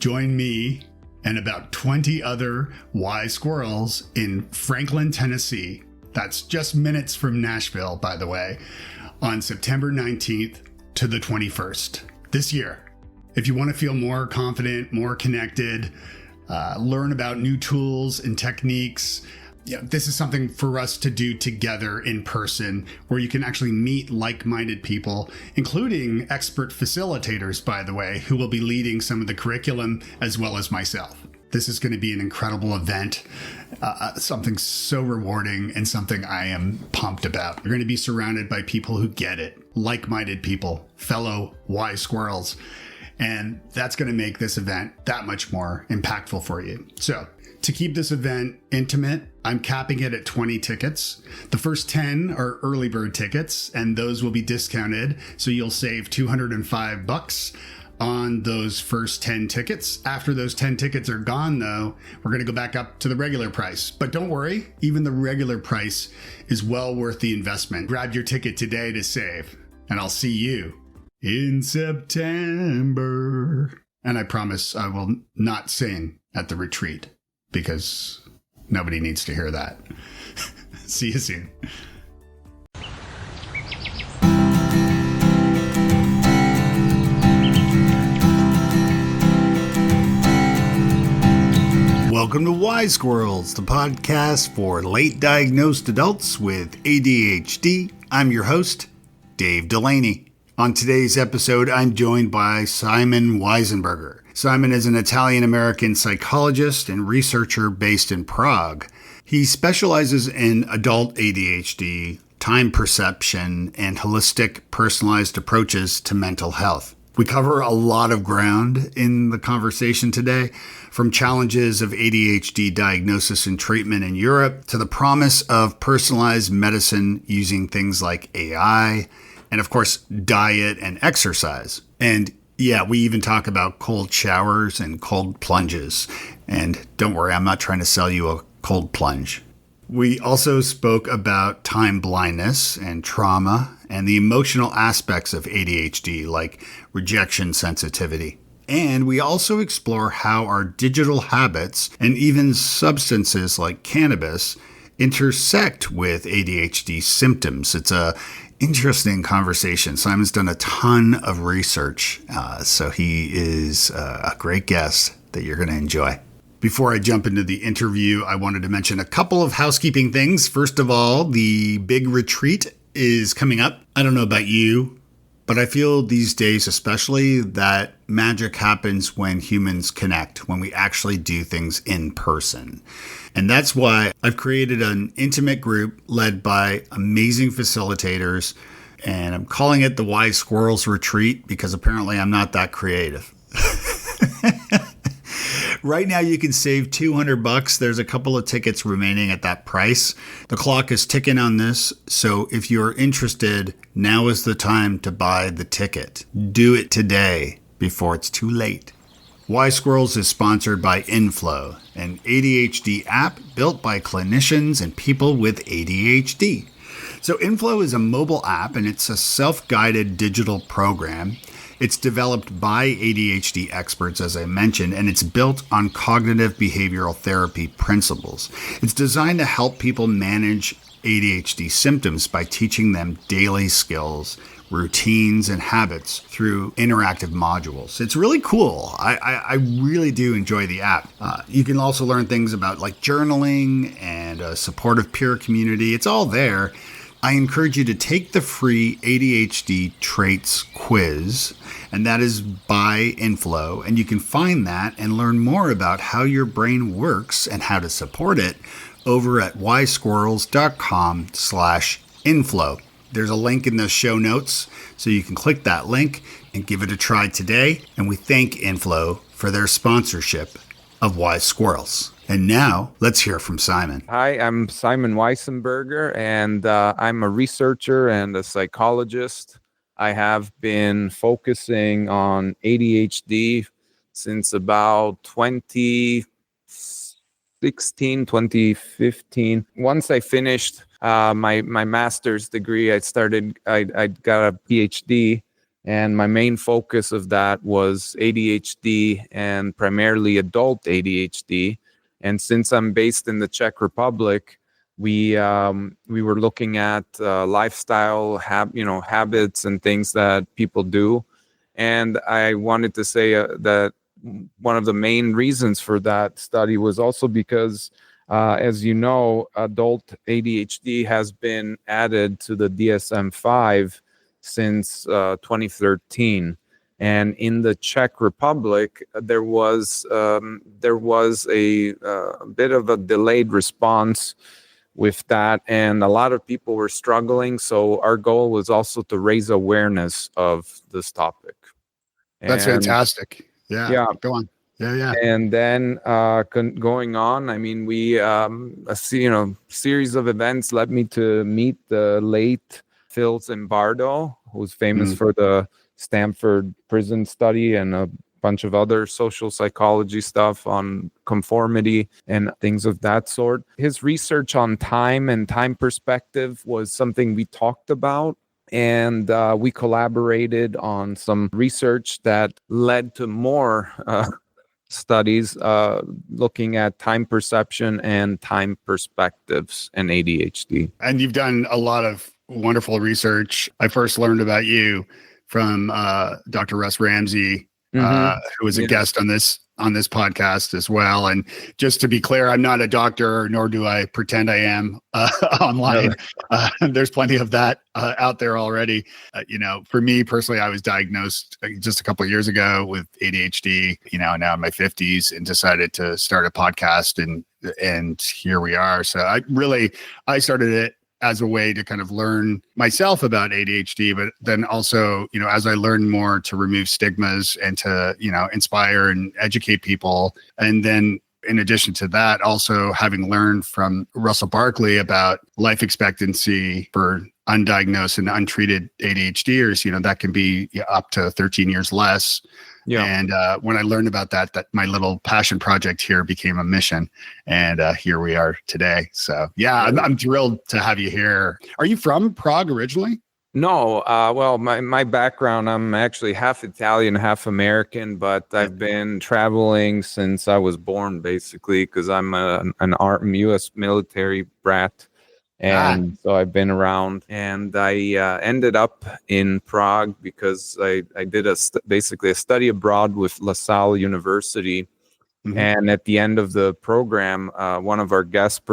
Join me and about 20 other Wise Squirrels in Franklin, Tennessee. That's just minutes from Nashville, by the way, on September 19th to the 21st this year. If you want to feel more confident, more connected, learn about new tools and techniques, this is something for us to do together in person, where you can actually meet like-minded people, including expert facilitators, by the way, who will be leading some of the curriculum as well as myself. This is going to be an incredible event, something so rewarding and something I am pumped about. You're going to be surrounded by people who get it, like-minded people, fellow Wise Squirrels, and that's going to make this event that much more impactful for you. So, to keep this event intimate, I'm capping it at 20 tickets. The first 10 are early bird tickets, and those will be discounted, so you'll save $205 on those first 10 tickets. After those 10 tickets are gone, though, we're going to go back up to the regular price. But don't worry, even the regular price is well worth the investment. Grab your ticket today to save, and I'll see you in September. And I promise I will not sing at the retreat, because nobody needs to hear that. See you soon. Welcome to Wise Squirrels, the podcast for late diagnosed adults with ADHD. I'm your host, Dave Delaney. On today's episode, I'm joined by Simon Weissenberger. Simon is an Italian-American psychologist and researcher based in Prague. He specializes in adult ADHD, time perception, and holistic personalized approaches to mental health. We cover a lot of ground in the conversation today, from challenges of ADHD diagnosis and treatment in Europe to the promise of personalized medicine using things like AI, and of course, diet and exercise. And yeah, we even talk about cold showers and cold plunges. And don't worry, I'm not trying to sell you a cold plunge. We also spoke about time blindness and trauma and the emotional aspects of ADHD, like rejection sensitivity. And we also explore how our digital habits and even substances like cannabis intersect with ADHD symptoms. It's a interesting conversation. Simon's done a ton of research, so he is a great guest that you're going to enjoy. Before I jump into the interview, I wanted to mention a couple of housekeeping things. First of all, the big retreat is coming up. I don't know about you, but I feel these days especially that magic happens when humans connect, when we actually do things in person. And that's why I've created an intimate group led by amazing facilitators, and I'm calling it the Wise Squirrels Retreat because apparently I'm not that creative. Right now you can save $200. There's a couple of tickets remaining at that price. The clock is ticking on this, so if you're interested, now is the time to buy the ticket. Do it today before it's too late. Wise Squirrels is sponsored by Inflow, an ADHD app built by clinicians and people with ADHD. So Inflow is a mobile app, and it's a self-guided digital program. It's developed by ADHD experts, as I mentioned, and it's built on cognitive behavioral therapy principles. It's designed to help people manage ADHD symptoms by teaching them daily skills, routines, and habits through interactive modules. It's really cool. I really do enjoy the app. You can also learn things about like journaling and a supportive peer community. It's all there. I encourage you to take the free ADHD traits quiz, and that is by Inflow, and you can find that and learn more about how your brain works and how to support it over at wisesquirrels.com/inflow. There's a link in the show notes, so you can click that link and give it a try today. And we thank Inflow for their sponsorship of Wise Squirrels. And now, let's hear from Simon. Hi, I'm Simon Weissenberger, and I'm a researcher and a psychologist. I have been focusing on ADHD since about 2016, 2015. Once I finished my master's degree, I got a Ph.D., And my main focus of that was ADHD and primarily adult ADHD. And since I'm based in the Czech Republic, we were looking at lifestyle habits and things that people do. And I wanted to say that one of the main reasons for that study was also because, as you know, adult ADHD has been added to the DSM-5 since 2013. And in the Czech Republic, there was a bit of a delayed response with that, and a lot of people were struggling. So our goal was also to raise awareness of this topic. That's And fantastic. Yeah, yeah, go on. Yeah. and then going on, I mean, we series of events led me to meet the late Phil Zimbardo, who's famous for the Stanford prison study and a bunch of other social psychology stuff on conformity and things of that sort. His research on time and time perspective was something we talked about. And we collaborated on some research that led to more studies looking at time perception and time perspectives and ADHD. And you've done a lot of wonderful research. I first learned about you from Dr. Russ Ramsey, who was a guest on this podcast as well. And just to be clear, I'm not a doctor, nor do I pretend I am online. There's plenty of that out there already. For me personally, I was diagnosed just a couple of years ago with ADHD, now in my 50s, and decided to start a podcast, and here we are. So I started it as a way to kind of learn myself about ADHD, but then also, as I learned more, to remove stigmas and to, inspire and educate people. And then in addition to that, also having learned from Russell Barkley about life expectancy for undiagnosed and untreated ADHDers, that can be up to 13 years less. Yeah. And when I learned about that my little passion project here became a mission, and here we are today. So yeah, I'm thrilled to have you here. Are you from Prague originally? No, well, my background, I'm actually half Italian, half American, but I've been traveling since I was born, basically, because I'm an U.S. military brat. And so I've been around, and I ended up in Prague because I did basically a study abroad with La Salle University. And at the end of the program, one of our guest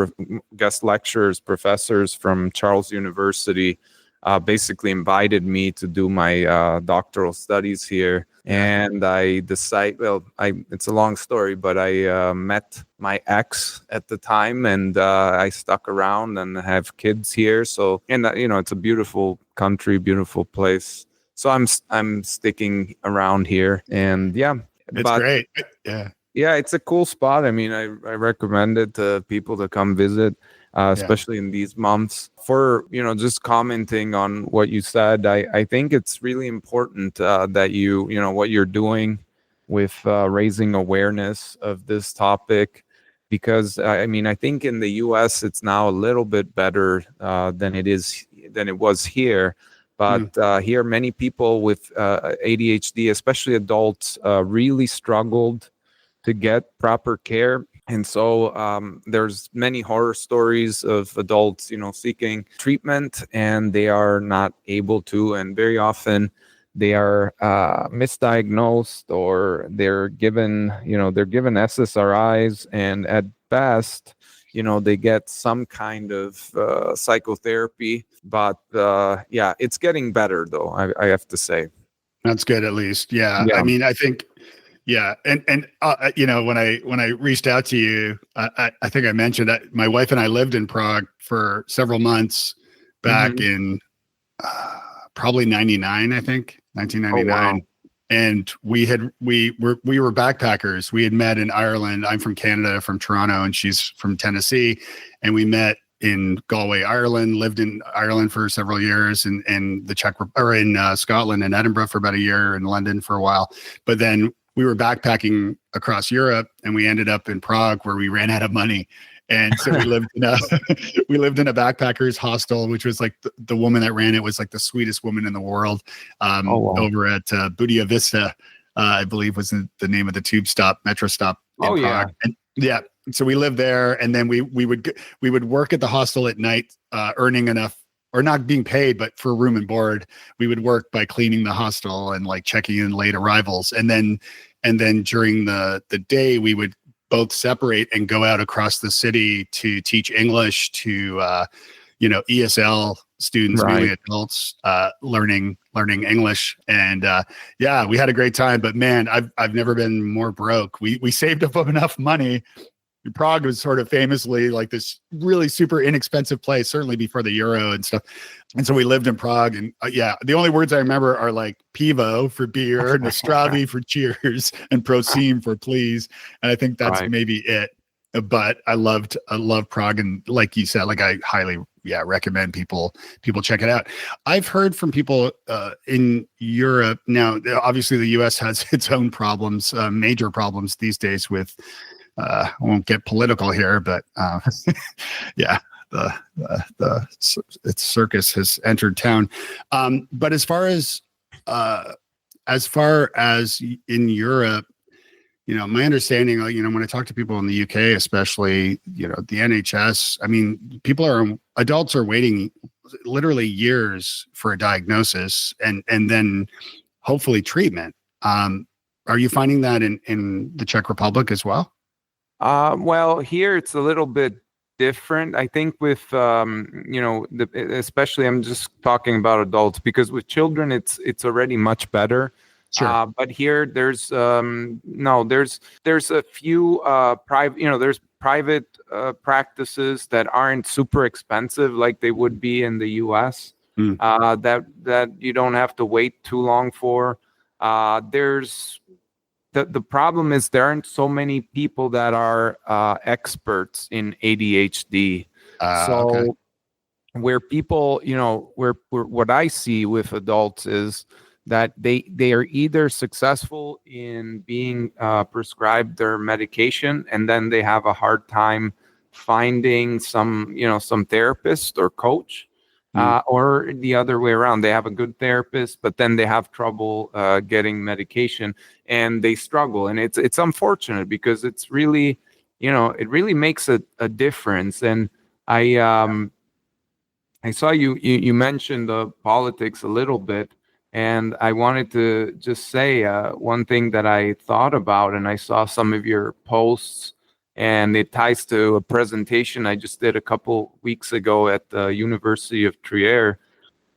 lecturers, professors from Charles University, basically invited me to do my doctoral studies here. And I decided, it's a long story, but I met my ex at the time, and I stuck around and have kids here. So, and it's a beautiful country, beautiful place. So I'm sticking around here, and it's great. Yeah, it's a cool spot. I mean, I recommend it to people to come visit, especially in these months. For, just commenting on what you said, I think it's really important that what you're doing with raising awareness of this topic, because I think in the US it's now a little bit better than it was here. But here, many people with ADHD, especially adults, really struggled to get proper care. And so there's many horror stories of adults, seeking treatment, and they are not able to. And very often they are misdiagnosed, or they're given SSRIs, and at best, they get some kind of psychotherapy. But it's getting better, though, I have to say. That's good, at least. Yeah. I mean, I think. Yeah. And when I reached out to you, I think I mentioned that my wife and I lived in Prague for several months back in probably 99, I think 1999. Oh, wow. And we were backpackers. We had met in Ireland. I'm from Canada, from Toronto, and she's from Tennessee. And we met in Galway, Ireland, lived in Ireland for several years, and in Scotland and Edinburgh for about a year, and London for a while. But then we were backpacking across Europe, and we ended up in Prague, where we ran out of money. And so we lived in a we lived in a backpackers hostel, which was like the woman that ran it was like the sweetest woman in the world. Oh, wow. Over at Budia Vista, I believe was the name of the tube stop, metro stop in Prague. Yeah. And yeah, so we lived there, and then we would work at the hostel at night, earning enough, or not being paid, but for room and board. We would work by cleaning the hostel and like checking in late arrivals, and then during the day we would both separate and go out across the city to teach English to ESL students, Right. newly adults, learning English. And yeah, we had a great time. But man, I've never been more broke. We saved up enough money. Prague was sort of famously like this really super inexpensive place, certainly before the euro and stuff. And so we lived in Prague, and yeah, the only words I remember are like pivo for beer, nostravi for cheers, and prosím for please. And I think that's Right. maybe it. But I love Prague, and like you said, like I highly recommend people check it out. I've heard from people in Europe. Now, obviously, the U.S. has its own problems, major problems these days with. I won't get political here, but yeah, its circus has entered town. But as far as in Europe, my understanding, when I talk to people in the UK, especially, the NHS, I mean, adults are waiting literally years for a diagnosis and then hopefully treatment. Are you finding that in the Czech Republic as well? Well, here it's a little bit different. I think with especially I'm just talking about adults, because with children it's already much better. Sure. But here there's there's a few private, there's private practices that aren't super expensive like they would be in the US. That you don't have to wait too long for. There's the problem is there aren't so many people that are experts in ADHD. Okay. Where people, where what I see with adults is that they are either successful in being prescribed their medication, and then they have a hard time finding some therapist or coach. Or the other way around, they have a good therapist, but then they have trouble getting medication, and they struggle. And it's unfortunate, because it's really, it really makes a difference. And I saw you mentioned the politics a little bit, and I wanted to just say one thing that I thought about, and I saw some of your posts, and it ties to a presentation I just did a couple weeks ago at the University of Trier.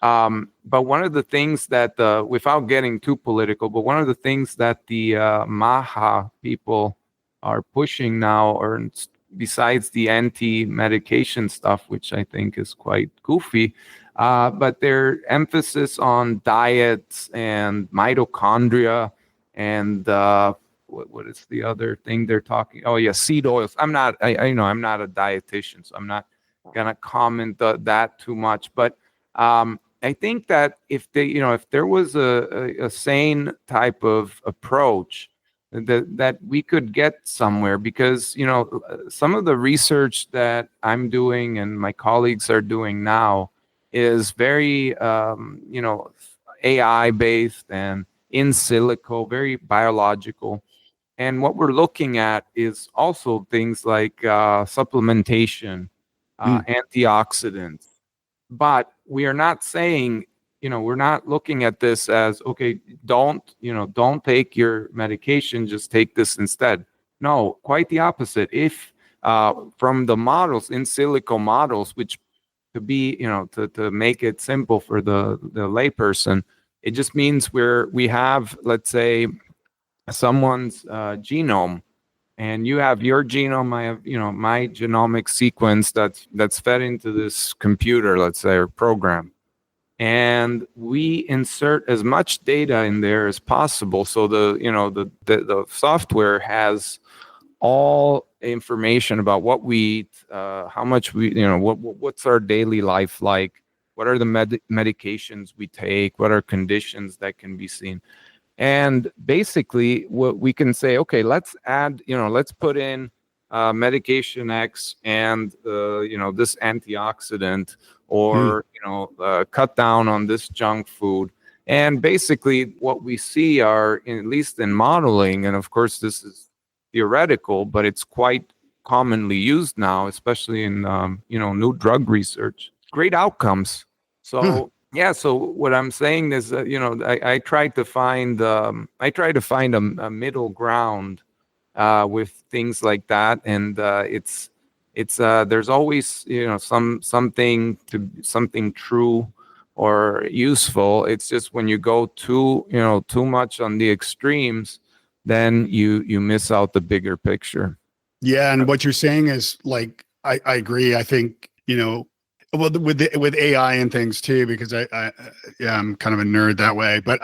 But one of the things that, without getting too political, but one of the things that the Maha people are pushing now, or besides the anti-medication stuff, which I think is quite goofy, but their emphasis on diets and mitochondria and what is the other thing they're talking? Oh yeah, seed oils. I'm not I'm not a dietitian, so I'm not gonna comment that too much. But I think that if if there was a sane type of approach, that we could get somewhere, because some of the research that I'm doing and my colleagues are doing now is very AI based and in silico, very biological. And what we're looking at is also things like supplementation, antioxidants. But we are not saying, we're not looking at this as, okay, don't take your medication, just take this instead. No, quite the opposite. If from the models, in silico models, which to be, to make it simple for the layperson, it just means we have, let's say, someone's genome, and you have your genome, I have my genomic sequence that's fed into this computer, let's say, or program, and we insert as much data in there as possible, so the software has all information about what we eat, how much we what's our daily life like, what are the medications we take, what are conditions that can be seen. And basically what we can say, okay, let's add, let's put in medication X and this antioxidant, Mm. or cut down on this junk food. And basically what we see are, at least in modeling, and of course this is theoretical, but it's quite commonly used now, especially in new drug research, great outcomes. Huh. So yeah, so what I'm saying is that I try to find a middle ground with things like that, and it's there's always something true or useful. It's just when you go too much on the extremes, then you miss out the bigger picture. Yeah, and what you're saying is like I agree. I think well with AI and things too, because I yeah, I'm kind of a nerd that way. But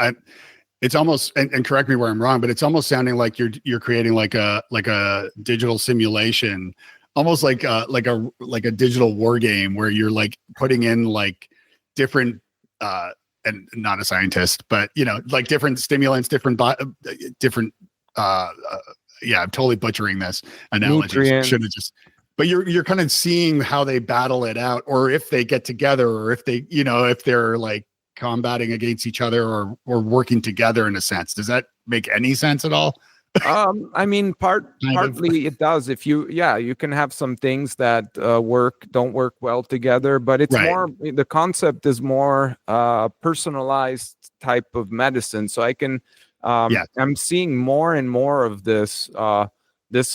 it's almost and correct me where I'm wrong, but it's almost sounding like you're creating like a digital simulation, almost like a digital war game where you're like putting in like different and not a scientist, but like different stimulants, different yeah, I'm totally butchering this analogy. Should have Nutrients. just, but you're kind of seeing how they battle it out, or if they get together, or if they, if they're like combating against each other, or working together in a sense. Does that make any sense at all? I mean, Kind of. partly it does. If you can have some things that don't work well together, but it's Right. more, the concept is more personalized type of medicine. So Yeah. I'm seeing more and more of this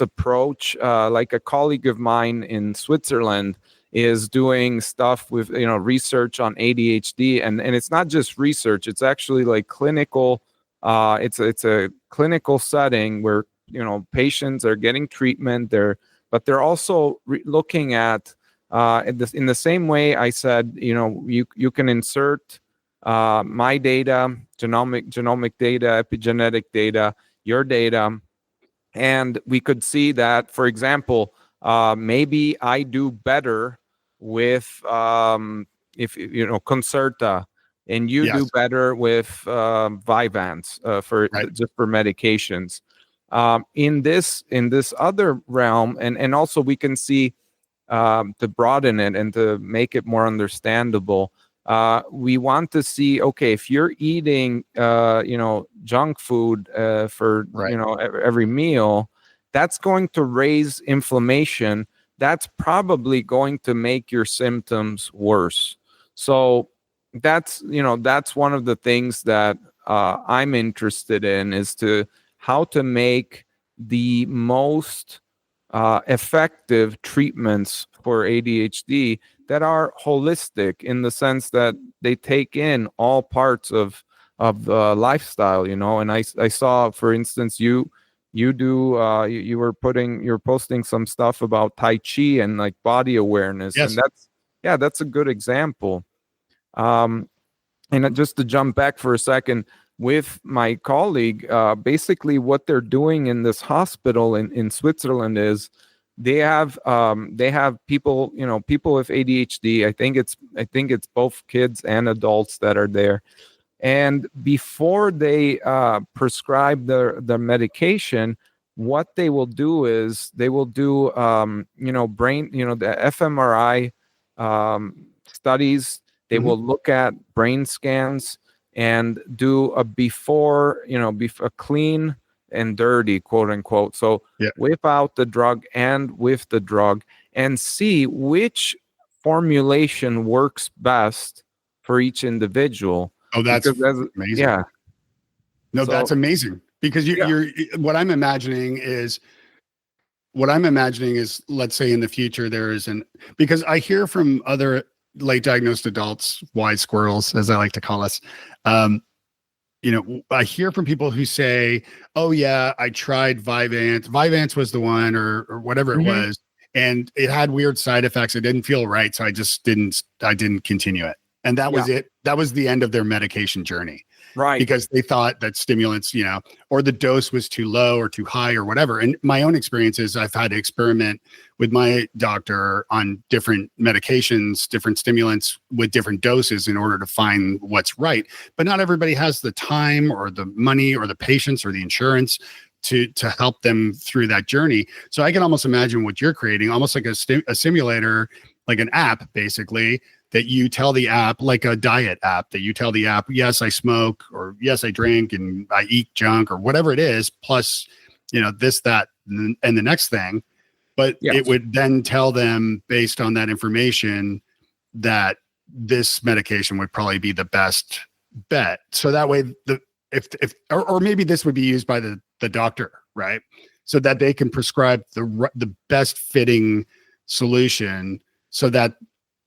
approach. Like a colleague of mine in Switzerland is doing stuff with research on ADHD, and it's not just research; it's actually like clinical. It's a clinical setting where patients are getting treatment there, but they're also looking at in the same way I said, you can insert my data, genomic data, epigenetic data, your data, and we could see that, for example, maybe I do better with if Concerta, and you do Yes. better with Vyvanse for Right. just for medications. In this other realm, and also we can see, to broaden it and to make it more understandable. We want to see, okay, if you're eating, junk food for Right. every meal, that's going to raise inflammation. That's probably going to make your symptoms worse. So that's one of the things that I'm interested in, is to how to make the most effective treatments for ADHD that are holistic, in the sense that they take in all parts of the lifestyle, And I saw, for instance, you're posting some stuff about Tai Chi and like body awareness, and Yes. that's a good example. Um, and just to jump back for a second, with my colleague, basically what they're doing in this hospital in Switzerland is they have people, people with ADHD. I think it's both kids and adults that are there. And before they prescribe the medication, what they will do is they will do brain, the fMRI studies. They Hmm. will look at brain scans and do a before, a clean and dirty, quote unquote. So Yeah. without the drug and with the drug, and see which formulation works best for each individual. Oh, that's Because amazing. yeah, No, that's so amazing, because yeah. you're what I'm imagining is, let's say in the future there is because I hear from other late diagnosed adults, wise squirrels, as I like to call us. Um, I hear from people who say, "Oh yeah, I tried Vyvanse. Vyvanse was the one, or whatever it Mhm. was, and it had weird side effects. It didn't feel right, so I didn't continue it. And that Yeah, was it. That was the end of their medication journey." right. Because they thought that stimulants, or the dose was too low or too high or whatever. And my own experience is I've had to experiment with my doctor on different medications, different stimulants with different doses in order to find what's right. But not everybody has the time or the money or the patience or the insurance to help them through that journey. So I can almost imagine what you're creating, almost like a simulator, like an app, basically, that you tell the app, like a diet app, that you tell the app, yes, I smoke, or yes, I drink, and I eat junk, or whatever it is, plus, this, that, and the next thing. But Yes. it would then tell them, based on that information, that this medication would probably be the best bet. So that way, or maybe this would be used by the doctor, right? So that they can prescribe the best fitting solution, so that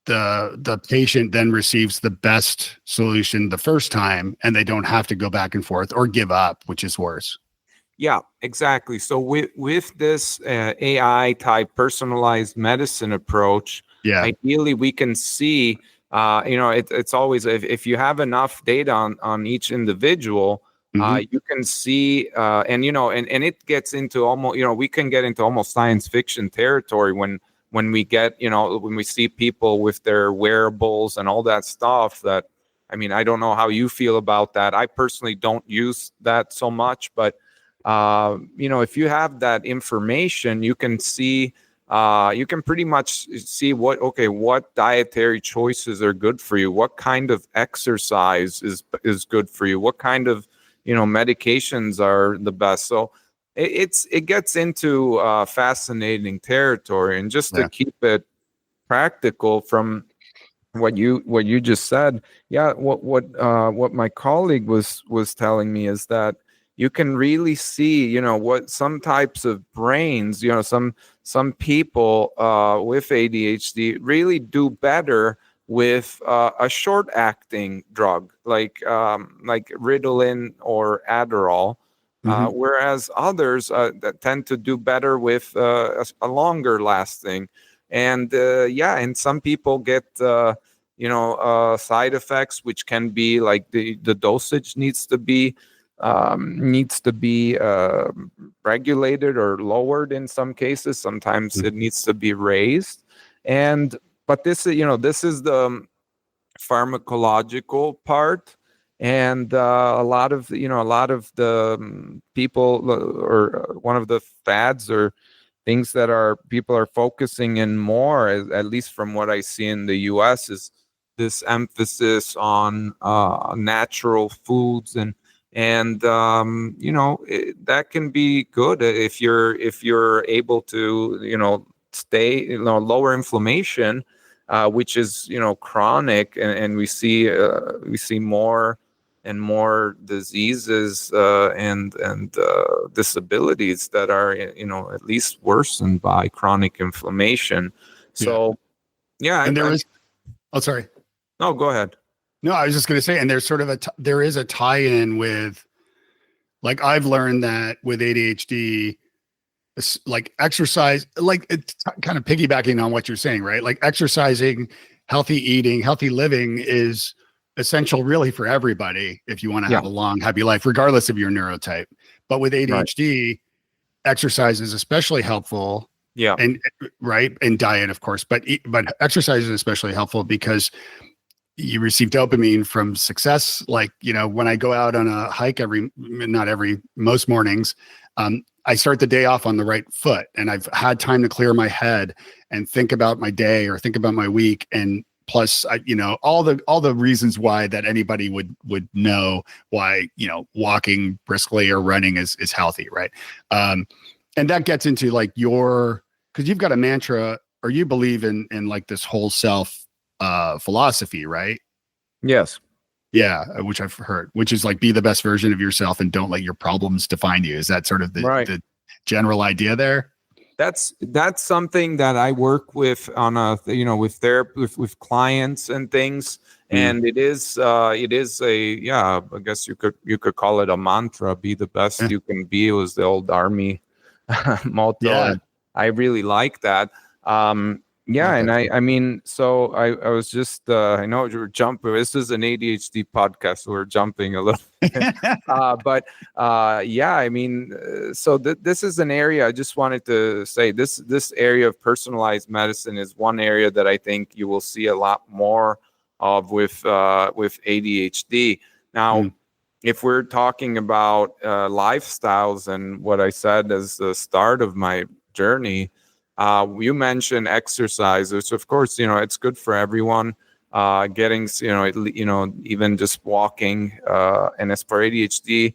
the patient then receives the best solution the first time, and they don't have to go back and forth or give up, which is worse. Yeah, exactly. So with this AI type personalized medicine approach, ideally we can see, it's always, if you have enough data on each individual, you can see, and it gets into almost, we can get into almost science fiction territory when we get, when we see people with their wearables and all that stuff. That, I mean, I don't know how you feel about that. I personally don't use that so much, but if you have that information, you can see, you can pretty much see what dietary choices are good for you, what kind of exercise is good for you, what kind of, medications are the best. So it gets into fascinating territory. And just to keep it practical from what you just said, what my colleague was telling me is that you can really see, what some types of brains, some people with ADHD really do better with a short acting drug like Ritalin or Adderall, whereas others that tend to do better with a longer lasting. And and some people get side effects, which can be like the dosage needs to be regulated or lowered in some cases. Sometimes it needs to be raised. But this is the pharmacological part. And a lot of the people, or one of the fads or things that people are focusing in more, at least from what I see in the US, is this emphasis on natural foods. And that can be good if you're able to stay lower inflammation, which is chronic, and we see more and more diseases and disabilities that are at least worsened by chronic inflammation. So and sorry. No, go ahead. No, I was just going to say, and there's sort of there is a tie-in with, like, I've learned that with ADHD, like exercise, like it's kind of piggybacking on what you're saying, right? Like exercising, healthy eating, healthy living is essential really for everybody if you want to have a long, happy life, regardless of your neurotype. But with ADHD, exercise is especially helpful. Yeah. And diet, of course, but exercise is especially helpful because you receive dopamine from success. Like, when I go out on a hike most mornings, I start the day off on the right foot, and I've had time to clear my head and think about my day or think about my week. And plus, all the reasons why that anybody would know why, walking briskly or running is healthy. Right. And that gets into like because you've got a mantra, or you believe in like this whole self philosophy, right? Yes. Yeah, which I've heard, which is like, be the best version of yourself and don't let your problems define you. Is that sort of the general idea there? That's something that I work with on with clients and things. And it is I guess you could call it a mantra. Be the best you can be. It was the old army motto. Yeah. And I really like that. And I mean, so I was just, I know you were jumping. This is an ADHD podcast, so we're jumping a little. I mean, so this is an area I just wanted to say. This area of personalized medicine is one area that I think you will see a lot more of with ADHD. Now, if we're talking about lifestyles and what I said as the start of my journey, you mentioned exercise, which of course, it's good for everyone. Getting, even just walking. And as for ADHD,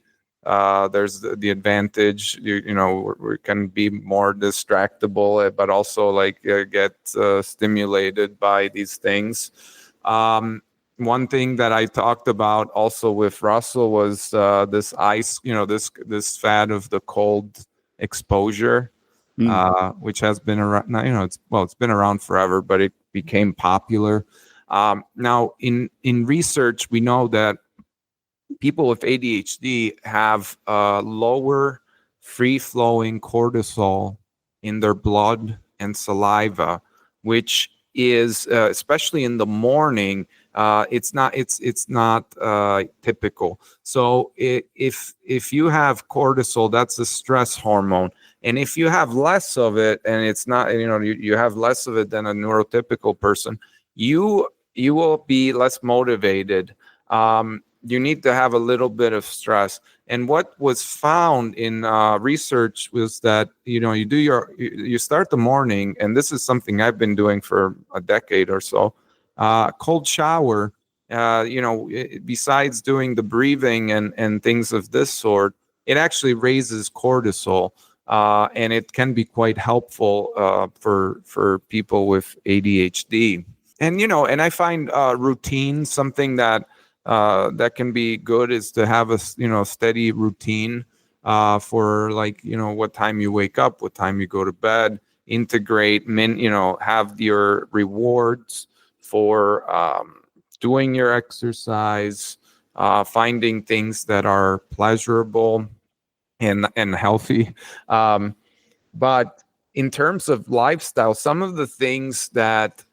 there's the advantage, we can be more distractible, but also like get stimulated by these things. One thing that I talked about also with Russell was this ice, this fad of the cold exposure, which has been around. Now, it's been around forever, but it became popular. Now, in research, we know that people with ADHD have lower free flowing cortisol in their blood and saliva, which is especially in the morning. It's not typical. So if you have cortisol, that's a stress hormone, and if you have less of it, and it's not, you have less of it than a neurotypical person, you will be less motivated. You need to have a little bit of stress. And what was found in research was that you start the morning, and this is something I've been doing for a decade or so. Cold shower. Besides doing the breathing and things of this sort, it actually raises cortisol, and it can be quite helpful for people with ADHD. And I find routine something that can be good is to have a steady routine for, like, what time you wake up, what time you go to bed, integrate have your rewards for doing your exercise, finding things that are pleasurable and healthy. But in terms of lifestyle, some of the things that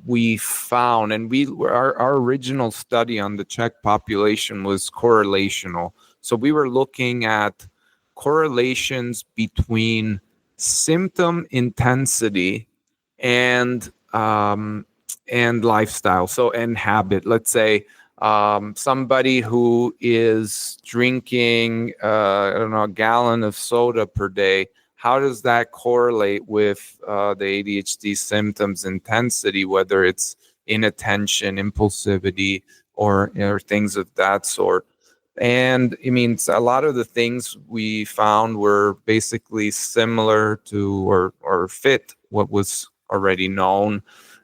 we found, and our original study on the Czech population was correlational. So we were looking at correlations between symptom intensity and lifestyle. So, and habit. Let's say somebody who is drinking, a gallon of soda per day. How does that correlate with the ADHD symptoms intensity, whether it's inattention, impulsivity, or things of that sort? And I mean, a lot of the things we found were basically similar to or fit what was already known.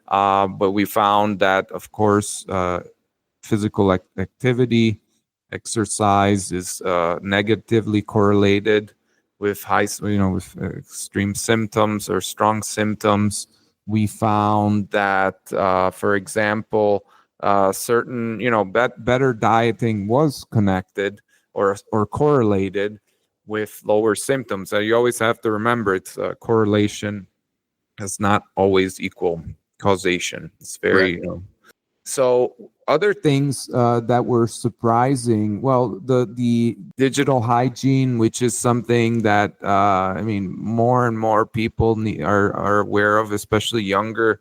But we found that, of course, physical activity, exercise is negatively correlated with with extreme symptoms or strong symptoms. We found that, for example, certain, better dieting was connected or correlated with lower symptoms. So you always have to remember, it's correlation does not always equal causation. It's very, Correct. So other things that were surprising, well, the digital hygiene, which is something that more and more people are aware of, especially younger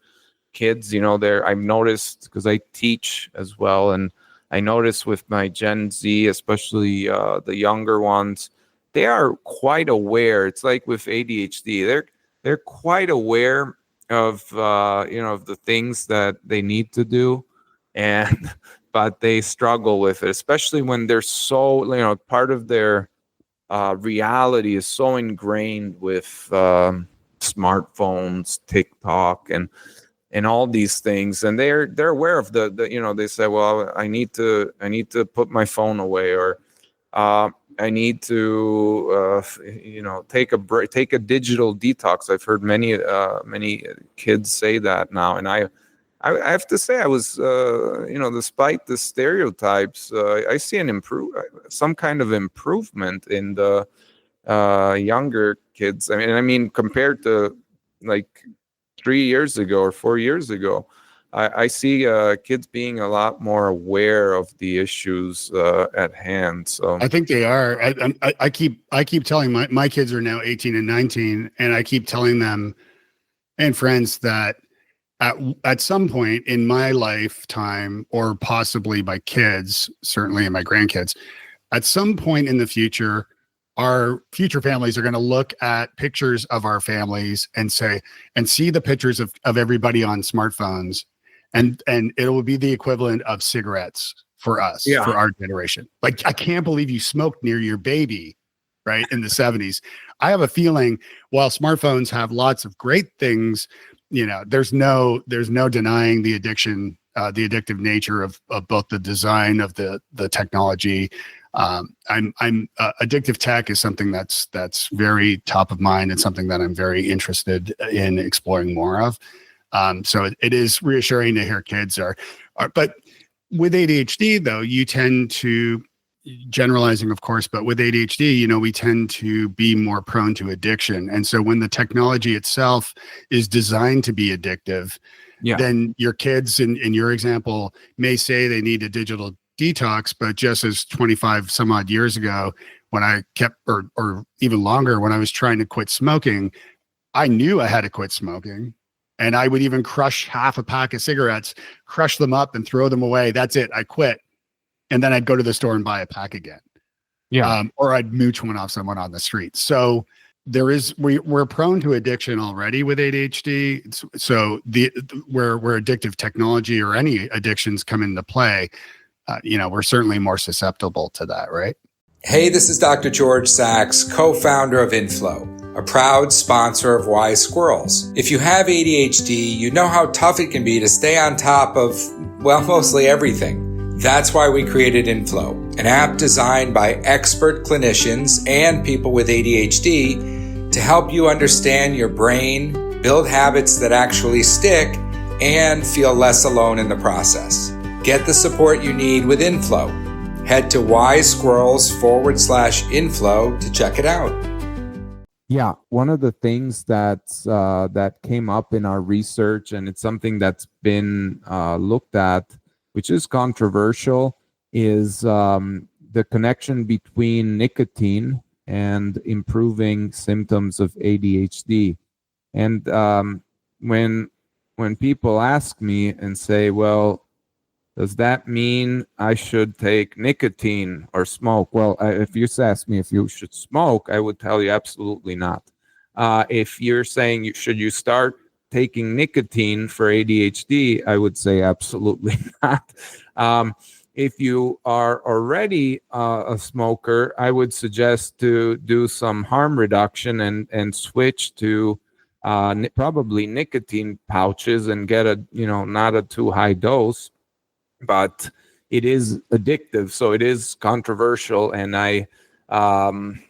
kids. I've noticed, because I teach as well, and I notice with my Gen Z, especially the younger ones, they are quite aware. It's like with ADHD, they're quite aware of of the things that they need to do, and but they struggle with it, especially when they're so, part of their reality is so ingrained with smartphones, TikTok, and all these things, and they're aware of the they say, well, I need to put my phone away, or I need to take a break, take a digital detox. I've heard many kids say that now, and I have to say, I was, despite the stereotypes, I see some kind of improvement in the younger kids. I mean, compared to like 3 years ago or 4 years ago, I see kids being a lot more aware of the issues at hand. So I think they are. I keep telling my kids are now 18 and 19, and I keep telling them and friends that at some point in my lifetime, or possibly my kids, certainly in my grandkids, at some point in the future, our future families are going to look at pictures of our families and see the pictures of everybody on smartphones, and it will be the equivalent of cigarettes for us, for our generation. Like, I can't believe you smoked near your baby, right, in the 70s. I have a feeling, while smartphones have lots of great things, there's no denying the addiction, the addictive nature of both the design of the technology. Addictive tech is something that's very top of mind, and something that I'm very interested in exploring more of. So it is reassuring to hear kids are, but with ADHD though, you tend to, generalizing of course, but with ADHD, we tend to be more prone to addiction. And so when the technology itself is designed to be addictive, then your kids in your example may say they need a digital detox, but just as 25 some odd years ago, when I kept, or even longer, when I was trying to quit smoking, I knew I had to quit smoking. And I would even crush half a pack of cigarettes, crush them up and throw them away. That's it. I quit. And then I'd go to the store and buy a pack again. Or I'd mooch one off someone on the street. So we're prone to addiction already with ADHD. So where addictive technology or any addictions come into play, we're certainly more susceptible to that, right? Hey, this is Dr. George Sachs, co-founder of Inflow, a proud sponsor of Wise Squirrels. If you have ADHD, you know how tough it can be to stay on top of, mostly everything. That's why we created Inflow, an app designed by expert clinicians and people with ADHD to help you understand your brain, build habits that actually stick, and feel less alone in the process. Get the support you need with Inflow. Head to wisesquirrels.com/inflow to check it out. Yeah, one of the things that came up in our research, and it's something that's been looked at, which is controversial, is the connection between nicotine and improving symptoms of ADHD. And when people ask me and say, well, does that mean I should take nicotine or smoke? Well, if you ask me if you should smoke, I would tell you absolutely not. If you're saying should you start taking nicotine for ADHD, I would say absolutely not. If you are already a smoker, I would suggest to do some harm reduction and switch to probably nicotine pouches and get not a too high dose. But it is addictive, so it is controversial, and I am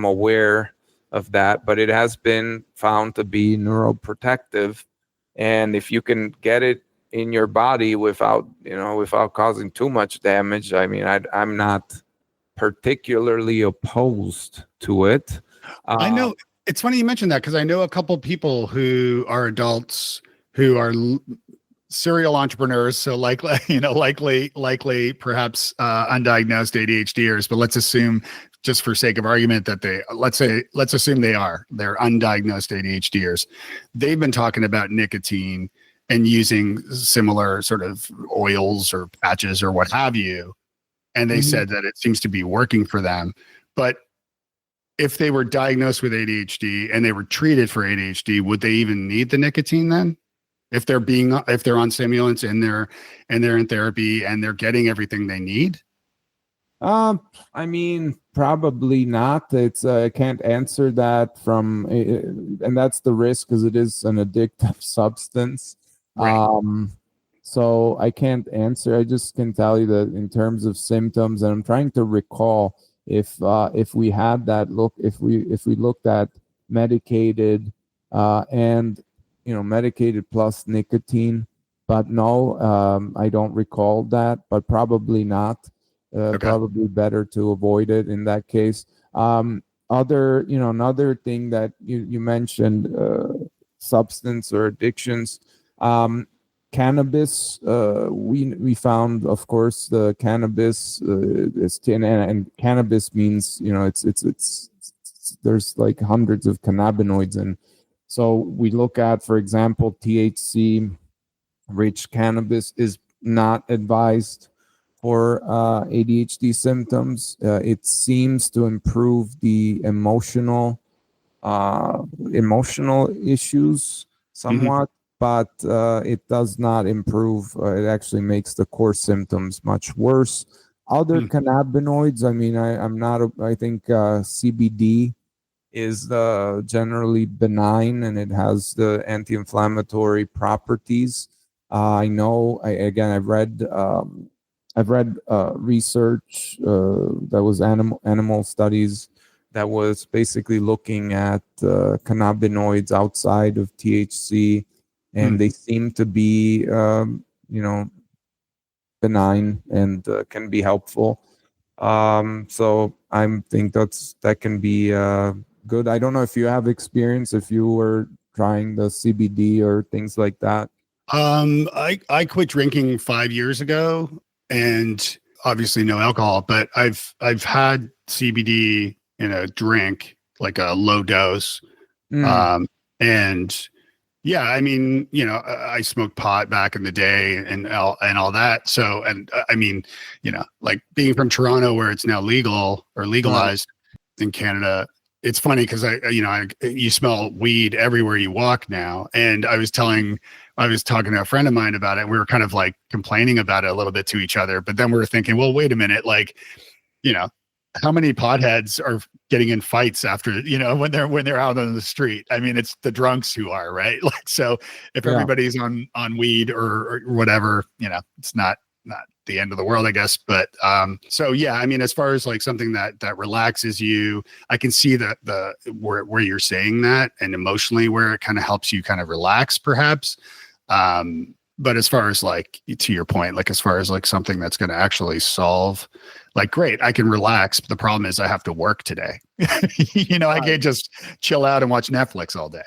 aware of that. But it has been found to be neuroprotective, and if you can get it in your body without causing too much damage, I mean, I'm not particularly opposed to it. I know it's funny you mentioned that, because I know a couple people who are adults who are serial entrepreneurs, so likely perhaps undiagnosed ADHDers, but let's assume, just for sake of argument, that let's assume they're undiagnosed ADHDers. They've been talking about nicotine and using similar sort of oils or patches or what have you, and they said that it seems to be working for them. But if they were diagnosed with ADHD and they were treated for ADHD, would they even need the nicotine then? If they're on stimulants and they're in therapy and they're getting everything they need? I mean, probably not. I can't answer that and that's the risk, because it is an addictive substance. Right. So I can't answer. I just can tell you that in terms of symptoms, and I'm trying to recall if we had that look, if we looked at medicated and medicated plus nicotine, but no, I don't recall that, but probably not. Okay. Probably better to avoid it in that case. Another thing that you mentioned, substance or addictions, cannabis. We found, of course, the cannabis is and cannabis means it's there's like hundreds of cannabinoids, and so we look at, for example, THC rich cannabis is not advised for ADHD symptoms. It seems to improve the emotional issues somewhat, but it does not improve. It actually makes the core symptoms much worse. Other cannabinoids, I mean, I think CBD is generally benign and it has the anti-inflammatory properties. I've read research that was animal studies that was basically looking at cannabinoids outside of THC, and they seem to be, benign and can be helpful. So I think that can be good. I don't know if you have experience, if you were trying the CBD or things like that. I quit drinking 5 years ago, and obviously no alcohol, but I've had CBD in a drink, like a low dose. And yeah, I mean, I smoked pot back in the day and all that. So, and I mean, like being from Toronto, where it's now legal or legalized in Canada, it's funny because you smell weed everywhere you walk now. And I was talking to a friend of mine about it. We were kind of like complaining about it a little bit to each other, but then we were thinking, well, wait a minute, like, how many potheads are getting in fights after, when they're out on the street? I mean, it's the drunks who are, right? Like, so if everybody's on weed or whatever, it's not the end of the world, I guess. But so yeah, I mean, as far as like something that relaxes you, I can see that where you're saying that, and emotionally where it kind of helps you kind of relax, perhaps. But as far as like, to your point, like as far as like something that's going to actually solve, like, great, I can relax, but the problem is I have to work today. I can't just chill out and watch Netflix all day.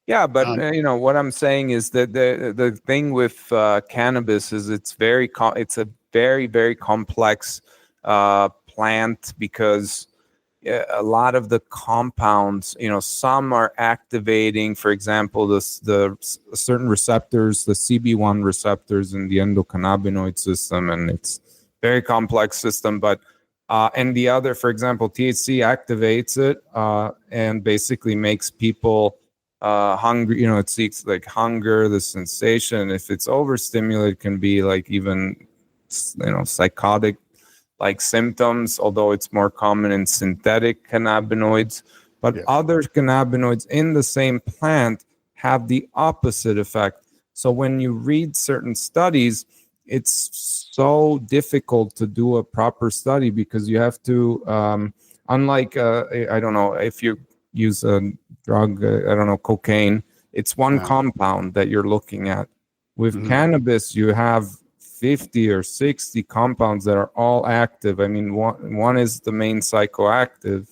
What I'm saying is that the thing with cannabis is it's a very, very complex plant, because a lot of the compounds, some are activating, for example, the certain receptors, the CB1 receptors in the endocannabinoid system, and it's very complex system. But and the other, for example, THC activates it and basically makes people hungry. It seeks like hunger, the sensation. If it's overstimulated, it can be like even psychotic like symptoms, although it's more common in synthetic cannabinoids. But other cannabinoids in the same plant have the opposite effect. So when you read certain studies, it's so difficult to do a proper study, because you have to, unlike, I don't know, if you use a drug, cocaine, it's one compound that you're looking at. With cannabis, you have 50 or 60 compounds that are all active. I mean, one is the main psychoactive,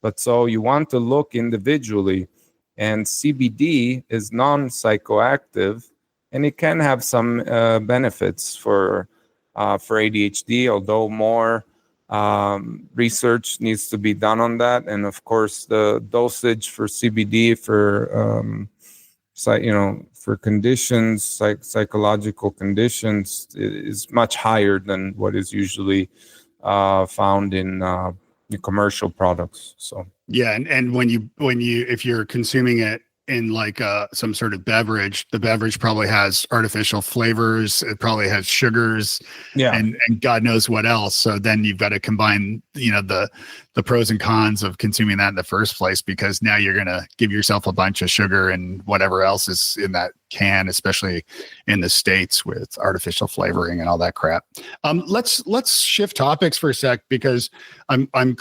but so you want to look individually, and CBD is non-psychoactive, and it can have some benefits for ADHD, although more research needs to be done on that. And of course, the dosage for CBD for conditions, psychological conditions, is much higher than what is usually found in commercial products. So yeah, and when you if you're consuming it in like some sort of beverage, the beverage probably has artificial flavors, it probably has sugars, and God knows what else. So then you've got to combine the pros and cons of consuming that in the first place, because now you're going to give yourself a bunch of sugar and whatever else is in that can, especially in the States with artificial flavoring and all that crap. Let's shift topics for a sec, because I'm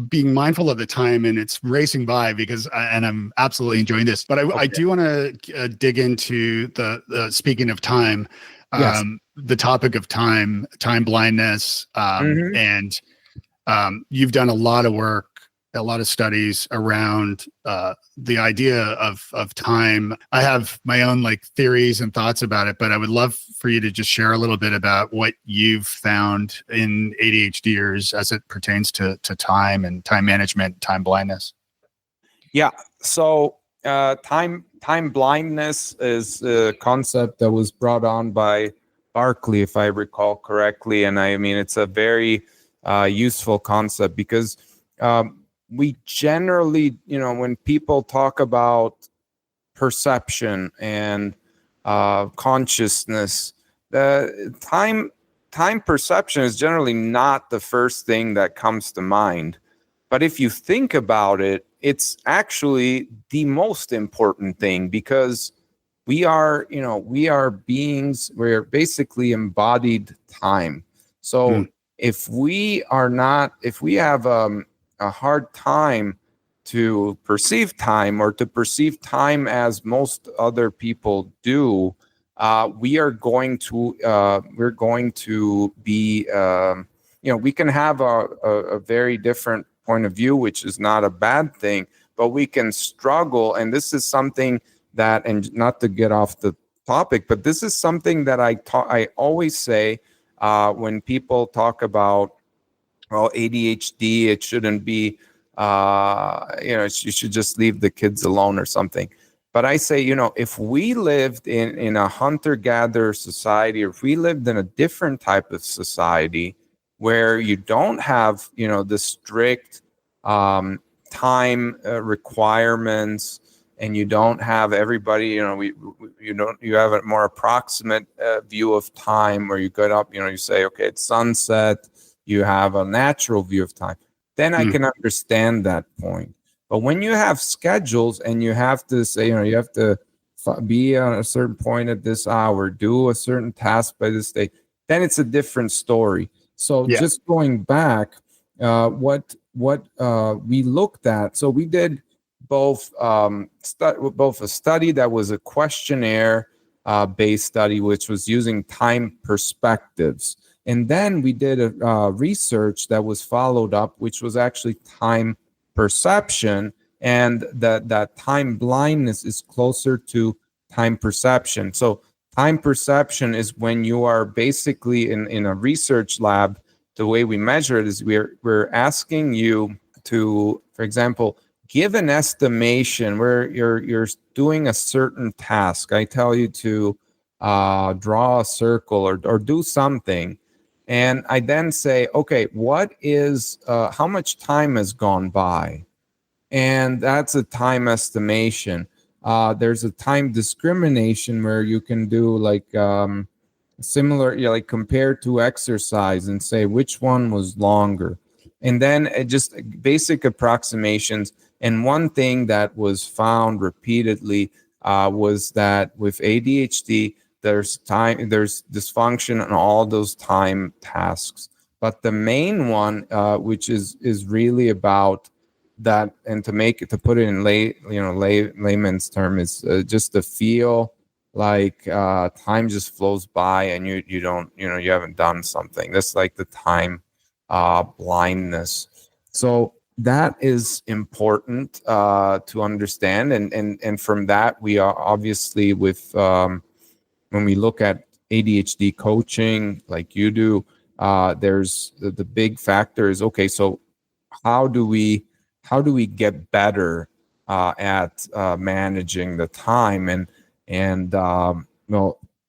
being mindful of the time and it's racing by, because I'm absolutely enjoying this. But I do want to dig into the speaking of time, the topic of time blindness, and you've done a lot of work, a lot of studies around the idea of time. I have my own like theories and thoughts about it, but I would love for you to just share a little bit about what you've found in ADHDers as it pertains to time and time management, time blindness. Yeah. So time blindness is a concept that was brought on by Barkley, if I recall correctly. And I mean, it's a very useful concept because we generally, when people talk about perception and consciousness, the time perception is generally not the first thing that comes to mind. But if you think about it, it's actually the most important thing, because we are beings, we're basically embodied time. So if we have a hard time to perceive time, or to perceive time as most other people do, we're going to be, we can have a very different point of view, which is not a bad thing, but we can struggle. And this is something that, and not to get off the topic, but this is something that I always say when people talk about, well, ADHD, it shouldn't be, you should just leave the kids alone or something. But I say, if we lived in a hunter-gatherer society, or if we lived in a different type of society where you don't have, the strict time requirements, and you don't have everybody, you have a more approximate view of time, where you get up, you say, okay, it's sunset, you have a natural view of time, then I can understand that point. But when you have schedules and you have to say, you have to be on a certain point at this hour, do a certain task by this day, then it's a different story. So just going back, what we looked at, so we did both a study that was a questionnaire based study, which was using time perspectives. And then we did a research that was followed up, which was actually time perception. And that time blindness is closer to time perception. So time perception is when you are basically in a research lab. The way we measure it is we're asking you to, for example, give an estimation where you're doing a certain task. I tell you to draw a circle or do something. And I then say, okay, what is, how much time has gone by? And that's a time estimation. There's a time discrimination where you can do like similar, like compare to exercise and say which one was longer. And then just basic approximations. And one thing that was found repeatedly was that with ADHD, there's dysfunction in all those time tasks. But the main one, which is really about that, and to put it in layman's term, is just to feel like time just flows by and you don't, you haven't done something. That's like the time blindness. So that is important to understand, and from that we are obviously with when we look at ADHD coaching like you do, there's the big factor is, okay, so how do we get better at managing the time? And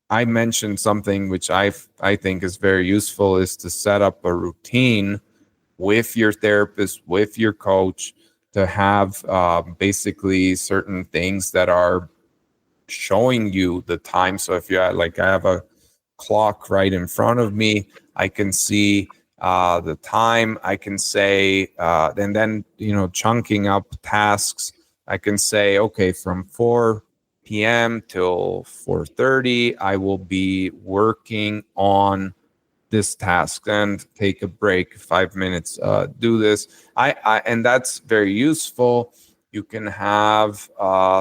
I mentioned something which I think is very useful, is to set up a routine with your therapist, with your coach, to have basically certain things that are showing you the time. So if you I have a clock right in front of me, I can see the time. I can say, and then chunking up tasks. I can say, okay, from 4 p.m. till 4:30, I will be working on this task, and take a break 5 minutes, do this. And that's very useful. You can have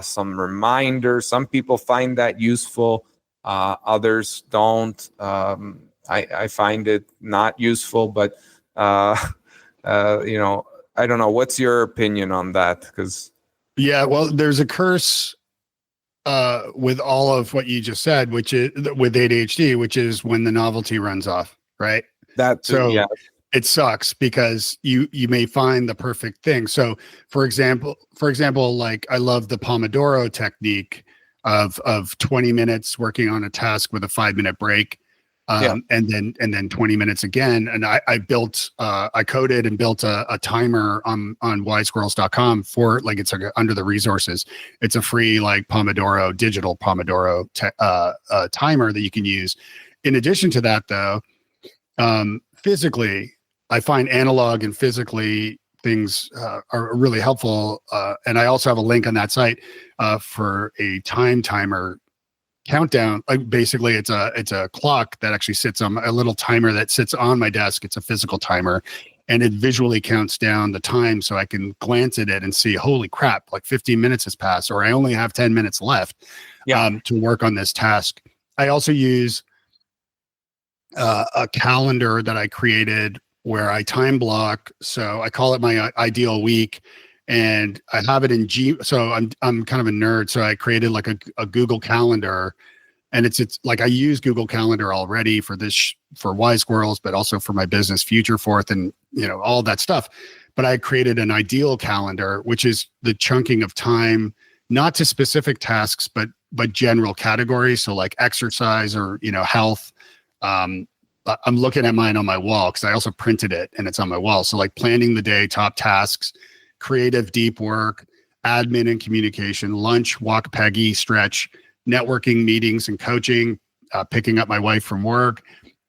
some reminders. Some people find that useful, others don't. I find it not useful, but I don't know. What's your opinion on that? Because well, there's a curse with all of what you just said, which is with ADHD, which is when the novelty runs off, right? It sucks because you may find the perfect thing. So for example, like I love the Pomodoro technique of 20 minutes working on a task with a 5-minute break. And then 20 minutes again. And I coded and built a timer on wisesquirrels.com for like, it's like under the resources. It's a free like digital Pomodoro timer that you can use. In addition to that though, physically, I find analog and physically things are really helpful. And I also have a link on that site for a time timer countdown. Like basically it's a clock that actually sits on a little timer that sits on my desk. It's a physical timer and it visually counts down the time so I can glance at it and see, holy crap, like 15 minutes has passed, or I only have 10 minutes left to work on this task. I also use a calendar that I created where I time block. So I call it my ideal week. And I have it in so I'm kind of a nerd. So I created like a Google Calendar, and it's like I use Google Calendar already for for Wise Squirrels, but also for my business Future Forth and all that stuff. But I created an ideal calendar, which is the chunking of time, not to specific tasks, but general categories. So like exercise or health. I'm looking at mine on my wall because I also printed it and it's on my wall. So like planning the day, top tasks, creative deep work, admin and communication, lunch, walk, Peggy, stretch, networking, meetings and coaching, picking up my wife from work,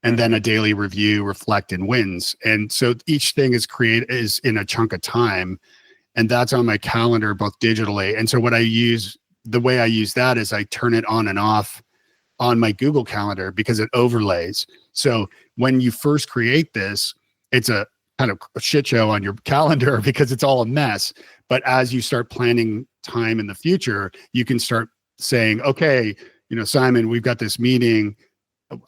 and then a daily review, reflect, and wins. And so each thing is in a chunk of time, and that's on my calendar, both digitally. And so the way I use that is I turn it on and off on my Google Calendar because it overlays. So when you first create this, it's a kind of a shit show on your calendar because it's all a mess. But as you start planning time in the future, you can start saying, okay, Simon, we've got this meeting.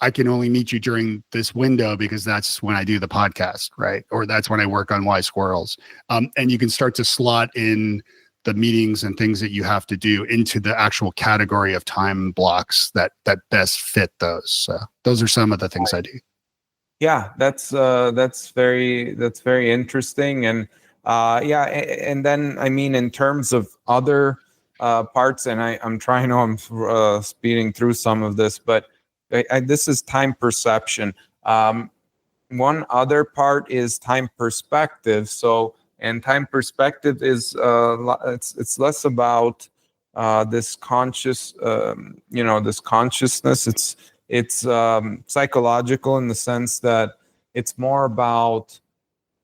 I can only meet you during this window because that's when I do the podcast, right? Or that's when I work on Wise Squirrels. And you can start to slot in the meetings and things that you have to do into the actual category of time blocks that best fit those. So those are some of the things I do. Yeah, that's very interesting. And and then I mean, in terms of other parts, and I'm trying, I'm speeding through some of this, but this is time perception. One other part is time perspective. So, and time perspective is it's less about this conscious, this consciousness. It's psychological in the sense that it's more about,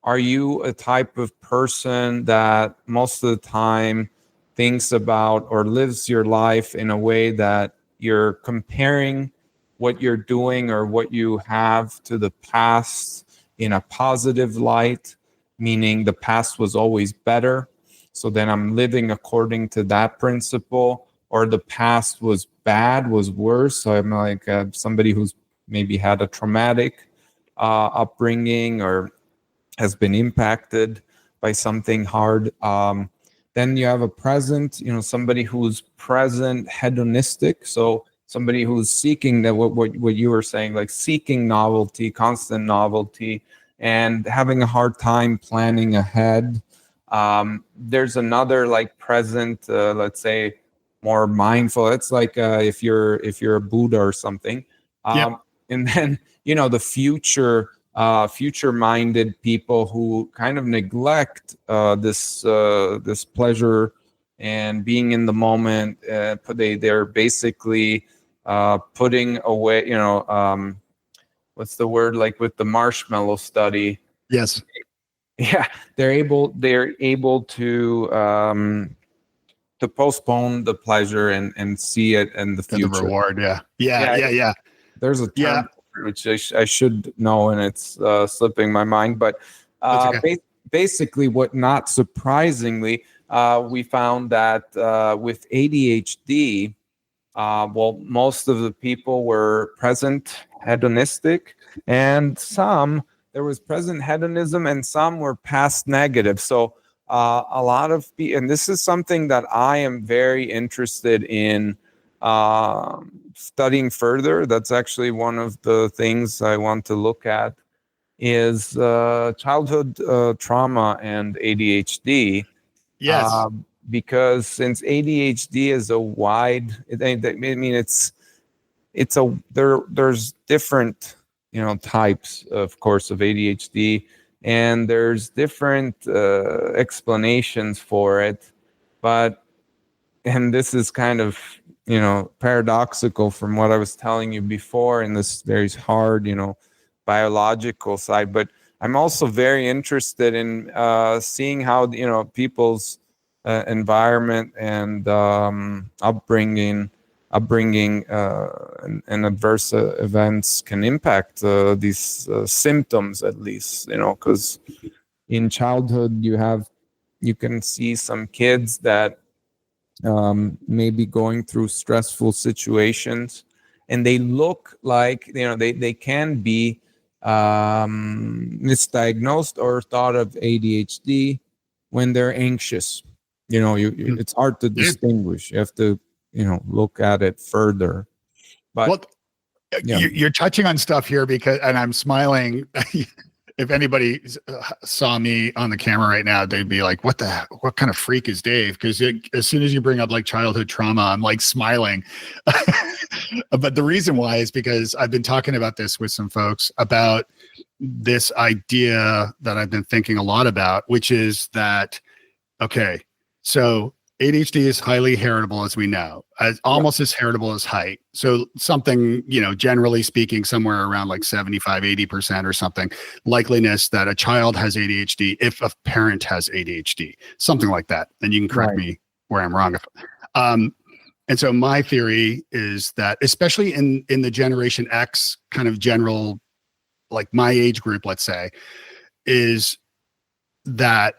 are you a type of person that most of the time thinks about or lives your life in a way that you're comparing what you're doing or what you have to the past in a positive light, meaning the past was always better, so then I'm living according to that principle, or the past was bad, was worse, so I'm like somebody who's maybe had a traumatic upbringing or has been impacted by something hard. Then you have a present, somebody who's present hedonistic, so somebody who's seeking that what you were saying, like seeking novelty, constant novelty, and having a hard time planning ahead. There's another like present, let's say more mindful. It's like if you're a Buddha or something. And then the future-minded people who kind of neglect this pleasure and being in the moment. They're basically putting away. What's the word, like with the marshmallow study? Yes. Yeah, they're able to postpone the pleasure and see it in the future. The reward, yeah. There's a term which I should know, and it's slipping my mind. But okay. Basically, what not surprisingly, we found that with ADHD, most of the people were present hedonistic, and there was present hedonism, and some were past negative. So a lot of people, and this is something that I am very interested in studying further. That's actually one of the things I want to look at is childhood trauma and ADHD. Yes. Because since ADHD is a wide, there's different, types, of course, of ADHD, and there's different explanations for it. And this is kind of, paradoxical from what I was telling you before in this very hard, biological side. But I'm also very interested in seeing how, people's environment and upbringing and adverse events can impact these symptoms, at least, because in childhood you can see some kids that maybe going through stressful situations, and they look like, they can be misdiagnosed or thought of ADHD when they're anxious. It's hard to distinguish. You have to look at it further. But well, you're touching on stuff here and I'm smiling. If anybody saw me on the camera right now, they'd be like, what kind of freak is Dave? Because as soon as you bring up like childhood trauma, I'm like smiling. But the reason why is because I've been talking about this with some folks about this idea that I've been thinking a lot about, which is that, okay, so ADHD is highly heritable, as we know, almost as heritable as height. So something, generally speaking, somewhere around like 75, 80% or something, likeliness that a child has ADHD if a parent has ADHD, something like that. And you can correct me where I'm wrong. And so my theory is that, especially in the Generation X kind of general, like my age group, let's say, is that,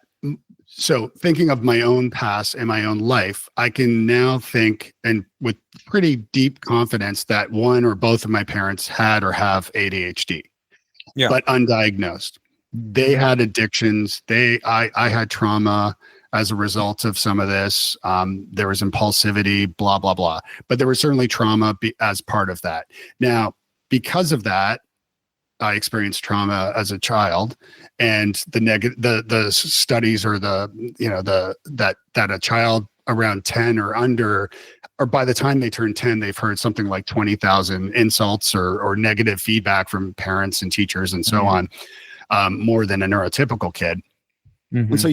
so thinking of my own past and my own life, I can now think, and with pretty deep confidence, that one or both of my parents had or have ADHD, but undiagnosed. They had addictions. I had trauma as a result of some of this. There was impulsivity, blah, blah, blah. But there was certainly trauma as part of that. Now, because of that, I experienced trauma as a child, and the studies or that a child around 10 or under, or by the time they turn 10, they've heard something like 20,000 insults or negative feedback from parents and teachers and so on, more than a neurotypical kid. And so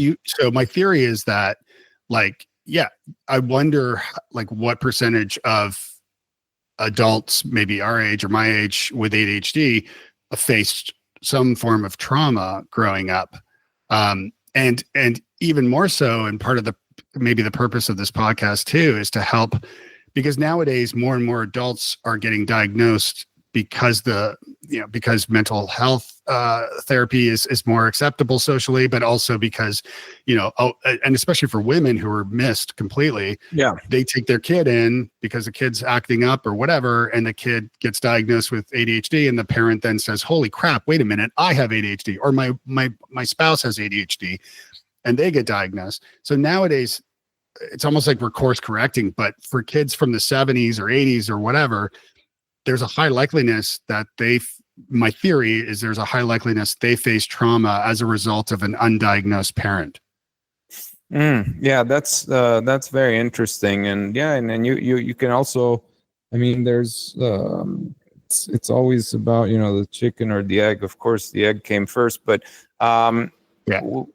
my theory is that, like, I wonder like what percentage of adults, maybe our age or my age, with ADHD faced some form of trauma growing up. And even more so, and part of maybe the purpose of this podcast too, is to help, because nowadays more and more adults are getting diagnosed because mental health therapy is more acceptable socially, but also because, and especially for women who are missed completely, they take their kid in because the kid's acting up or whatever, and the kid gets diagnosed with ADHD, and the parent then says, holy crap, wait a minute, I have ADHD, or my spouse has ADHD, and they get diagnosed. So nowadays it's almost like we're course correcting, but for kids from the 70s or 80s or whatever, there's a high likeliness that my theory is there's a high likeliness they face trauma as a result of an undiagnosed parent. That's very interesting. And and you can also, I mean, there's it's always about, the chicken or the egg. Of course, the egg came first, but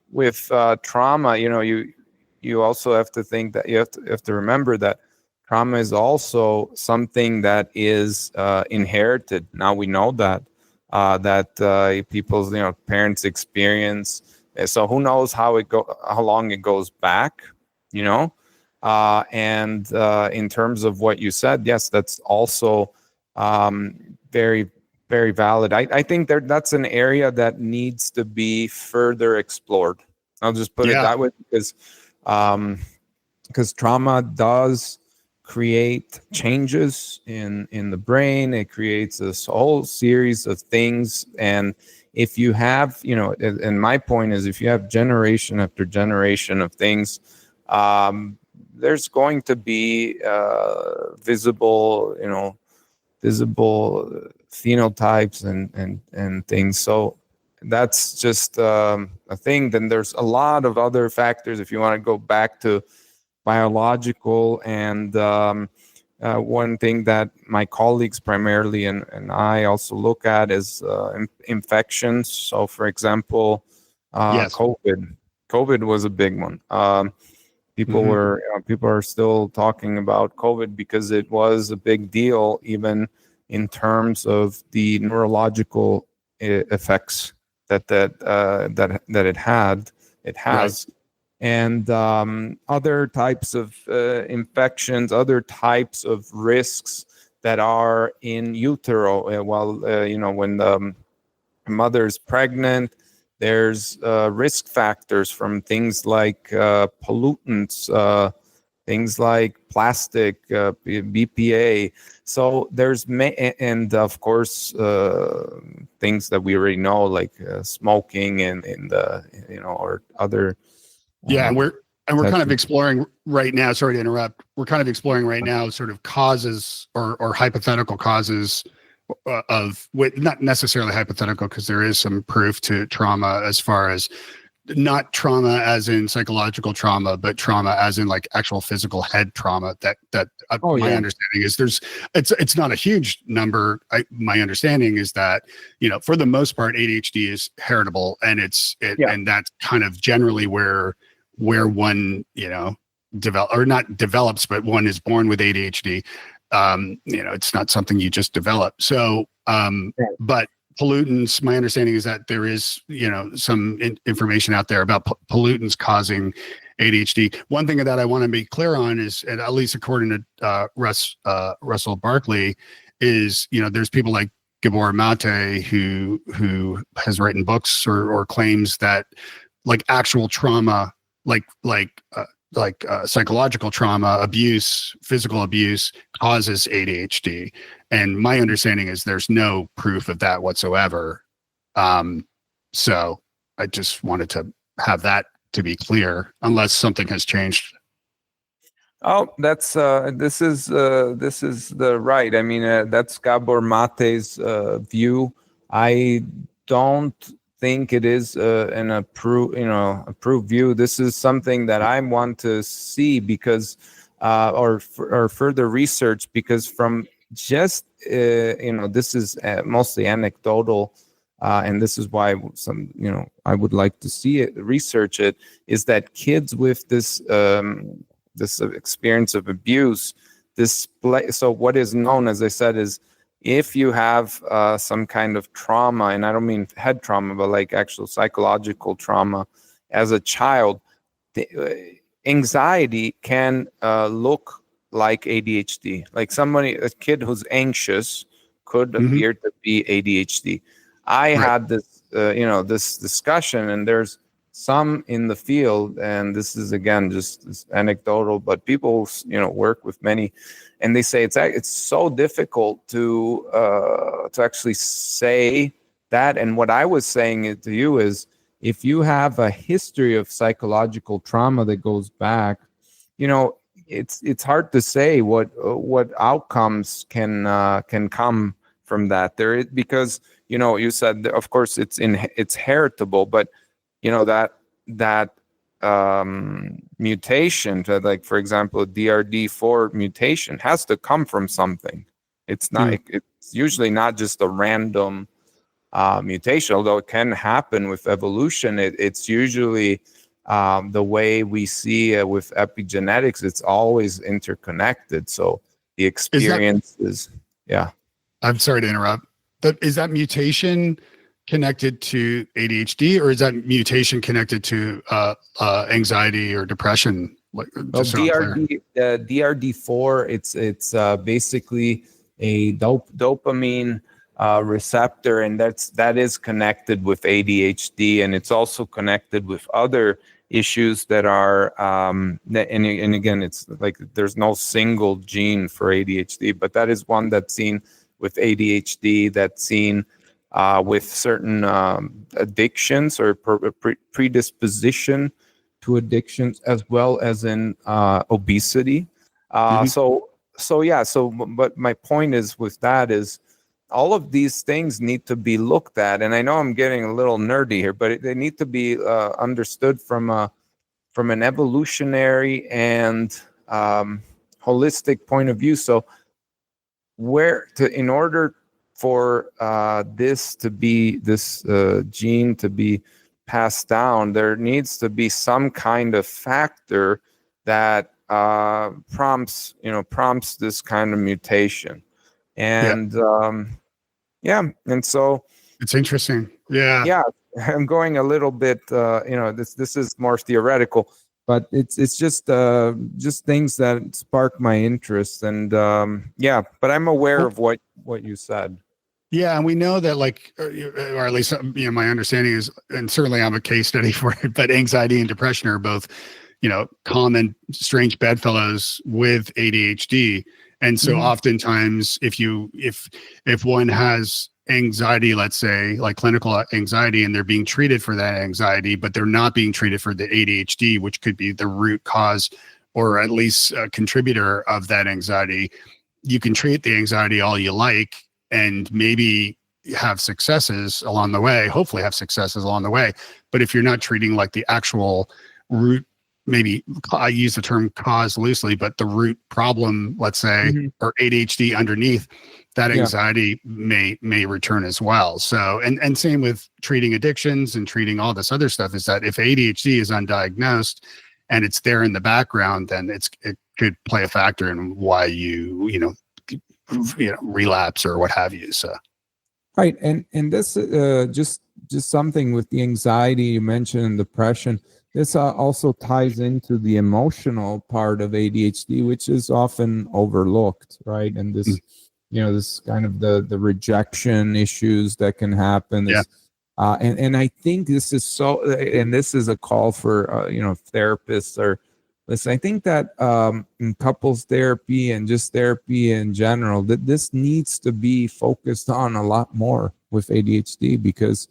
with trauma, you also have to think that you have to remember that trauma is also something that is inherited. Now we know that people's parents experience. So who knows how long it goes back, and in terms of what you said, yes, that's also very, very valid. I think that's an area that needs to be further explored. I'll just put it that way, because trauma does create changes in the brain. It creates this whole series of things, and if you have, and my point is, if you have generation after generation of things, there's going to be visible phenotypes and things. So that's just a thing. Then there's a lot of other factors if you want to go back to biological and one thing that my colleagues primarily and I also look at is infections. So, for example, Yes. COVID was a big one. People are still talking about COVID because it was a big deal, even in terms of the neurological effects that it had. It has. Right. And other types of infections, other types of risks that are in utero. When the mother is pregnant, there's risk factors from things like pollutants, things like plastic, BPA. So and of course things that we already know, like smoking and or other. Yeah, and we're kind of Testing. exploring right now. Sorry to interrupt. We're kind of exploring right now sort of causes or hypothetical causes not necessarily hypothetical, because there is some proof to trauma, as far as not trauma as in psychological trauma, but trauma as in like actual physical head trauma. My understanding is it's not a huge number. My understanding is that, for the most part, ADHD is heritable, and and that's kind of generally where one, not develops, but one is born with ADHD. It's not something you just develop. So, but pollutants, my understanding is that there is, some information out there about pollutants causing ADHD. One thing that I want to be clear on is, and at least according to Russell Barkley, is, there's people like Gabor Mate who has written books or claims that like actual trauma, like psychological trauma, abuse, physical abuse causes ADHD. And my understanding is there's no proof of that whatsoever. So I just wanted to have that to be clear, unless something has changed. Oh, that's this is the right. I mean, that's Gabor Mate's view. I don't think it is an approved view. This is something that I want to see because or further research, because from just this is mostly anecdotal, and this is why I would like to see it, research it, is that kids with this this experience of abuse display. So what is known, as I said, is if you have some kind of trauma, and I don't mean head trauma, but like actual psychological trauma as a child, anxiety can look like ADHD. Like a kid who's anxious could appear to be ADHD. I had this, this discussion, and there's some in the field, and this is again just anecdotal, but people work with many, and they say it's so difficult to actually say that. And what I was saying to you is, if you have a history of psychological trauma that goes back, it's hard to say what outcomes can come from that. Because you said, of course, it's heritable, but that mutation, to, like, for example, DRD4 mutation has to come from something. It's not. It's usually not just a random mutation, although it can happen with evolution. It's usually the way we see with epigenetics. It's always interconnected. So the experience is. I'm sorry to interrupt, but is that mutation connected to ADHD, or is that mutation connected to anxiety or depression? DRD4, it's basically a dopamine receptor, and that is connected with ADHD, and it's also connected with other issues that are and again, it's like there's no single gene for ADHD, but that is one that's seen with ADHD, that's seen with certain addictions or predisposition to addictions, as well as in obesity. But my point is with that is all of these things need to be looked at. And I know I'm getting a little nerdy here, but they need to be understood from an evolutionary and holistic point of view. So in order for this gene to be passed down, there needs to be some kind of factor that prompts this kind of mutation. And and so it's interesting. Yeah, I'm going a little bit this is more theoretical, but it's just things that spark my interest. And but I'm aware of what you said. Yeah, and we know that, like, or at least my understanding is, and certainly I'm a case study for it, but anxiety and depression are both, common strange bedfellows with ADHD. And so oftentimes, if one has anxiety, let's say like clinical anxiety, and they're being treated for that anxiety, but they're not being treated for the ADHD, which could be the root cause or at least a contributor of that anxiety, you can treat the anxiety all you like and maybe have successes along the way, hopefully have successes along the way. But if you're not treating like the actual root, maybe I use the term cause loosely, but the root problem, let's say, or ADHD underneath, that anxiety may return as well. So, and same with treating addictions and treating all this other stuff, is that if ADHD is undiagnosed and it's there in the background, then it could play a factor in why you relapse or what have you. So right. And this just something with the anxiety you mentioned and depression. This also ties into the emotional part of ADHD, which is often overlooked, right? And this this kind of the rejection issues that can happen. And I think this is so, and this is a call for therapists or listen. I think that in couples therapy and just therapy in general, that this needs to be focused on a lot more with ADHD, because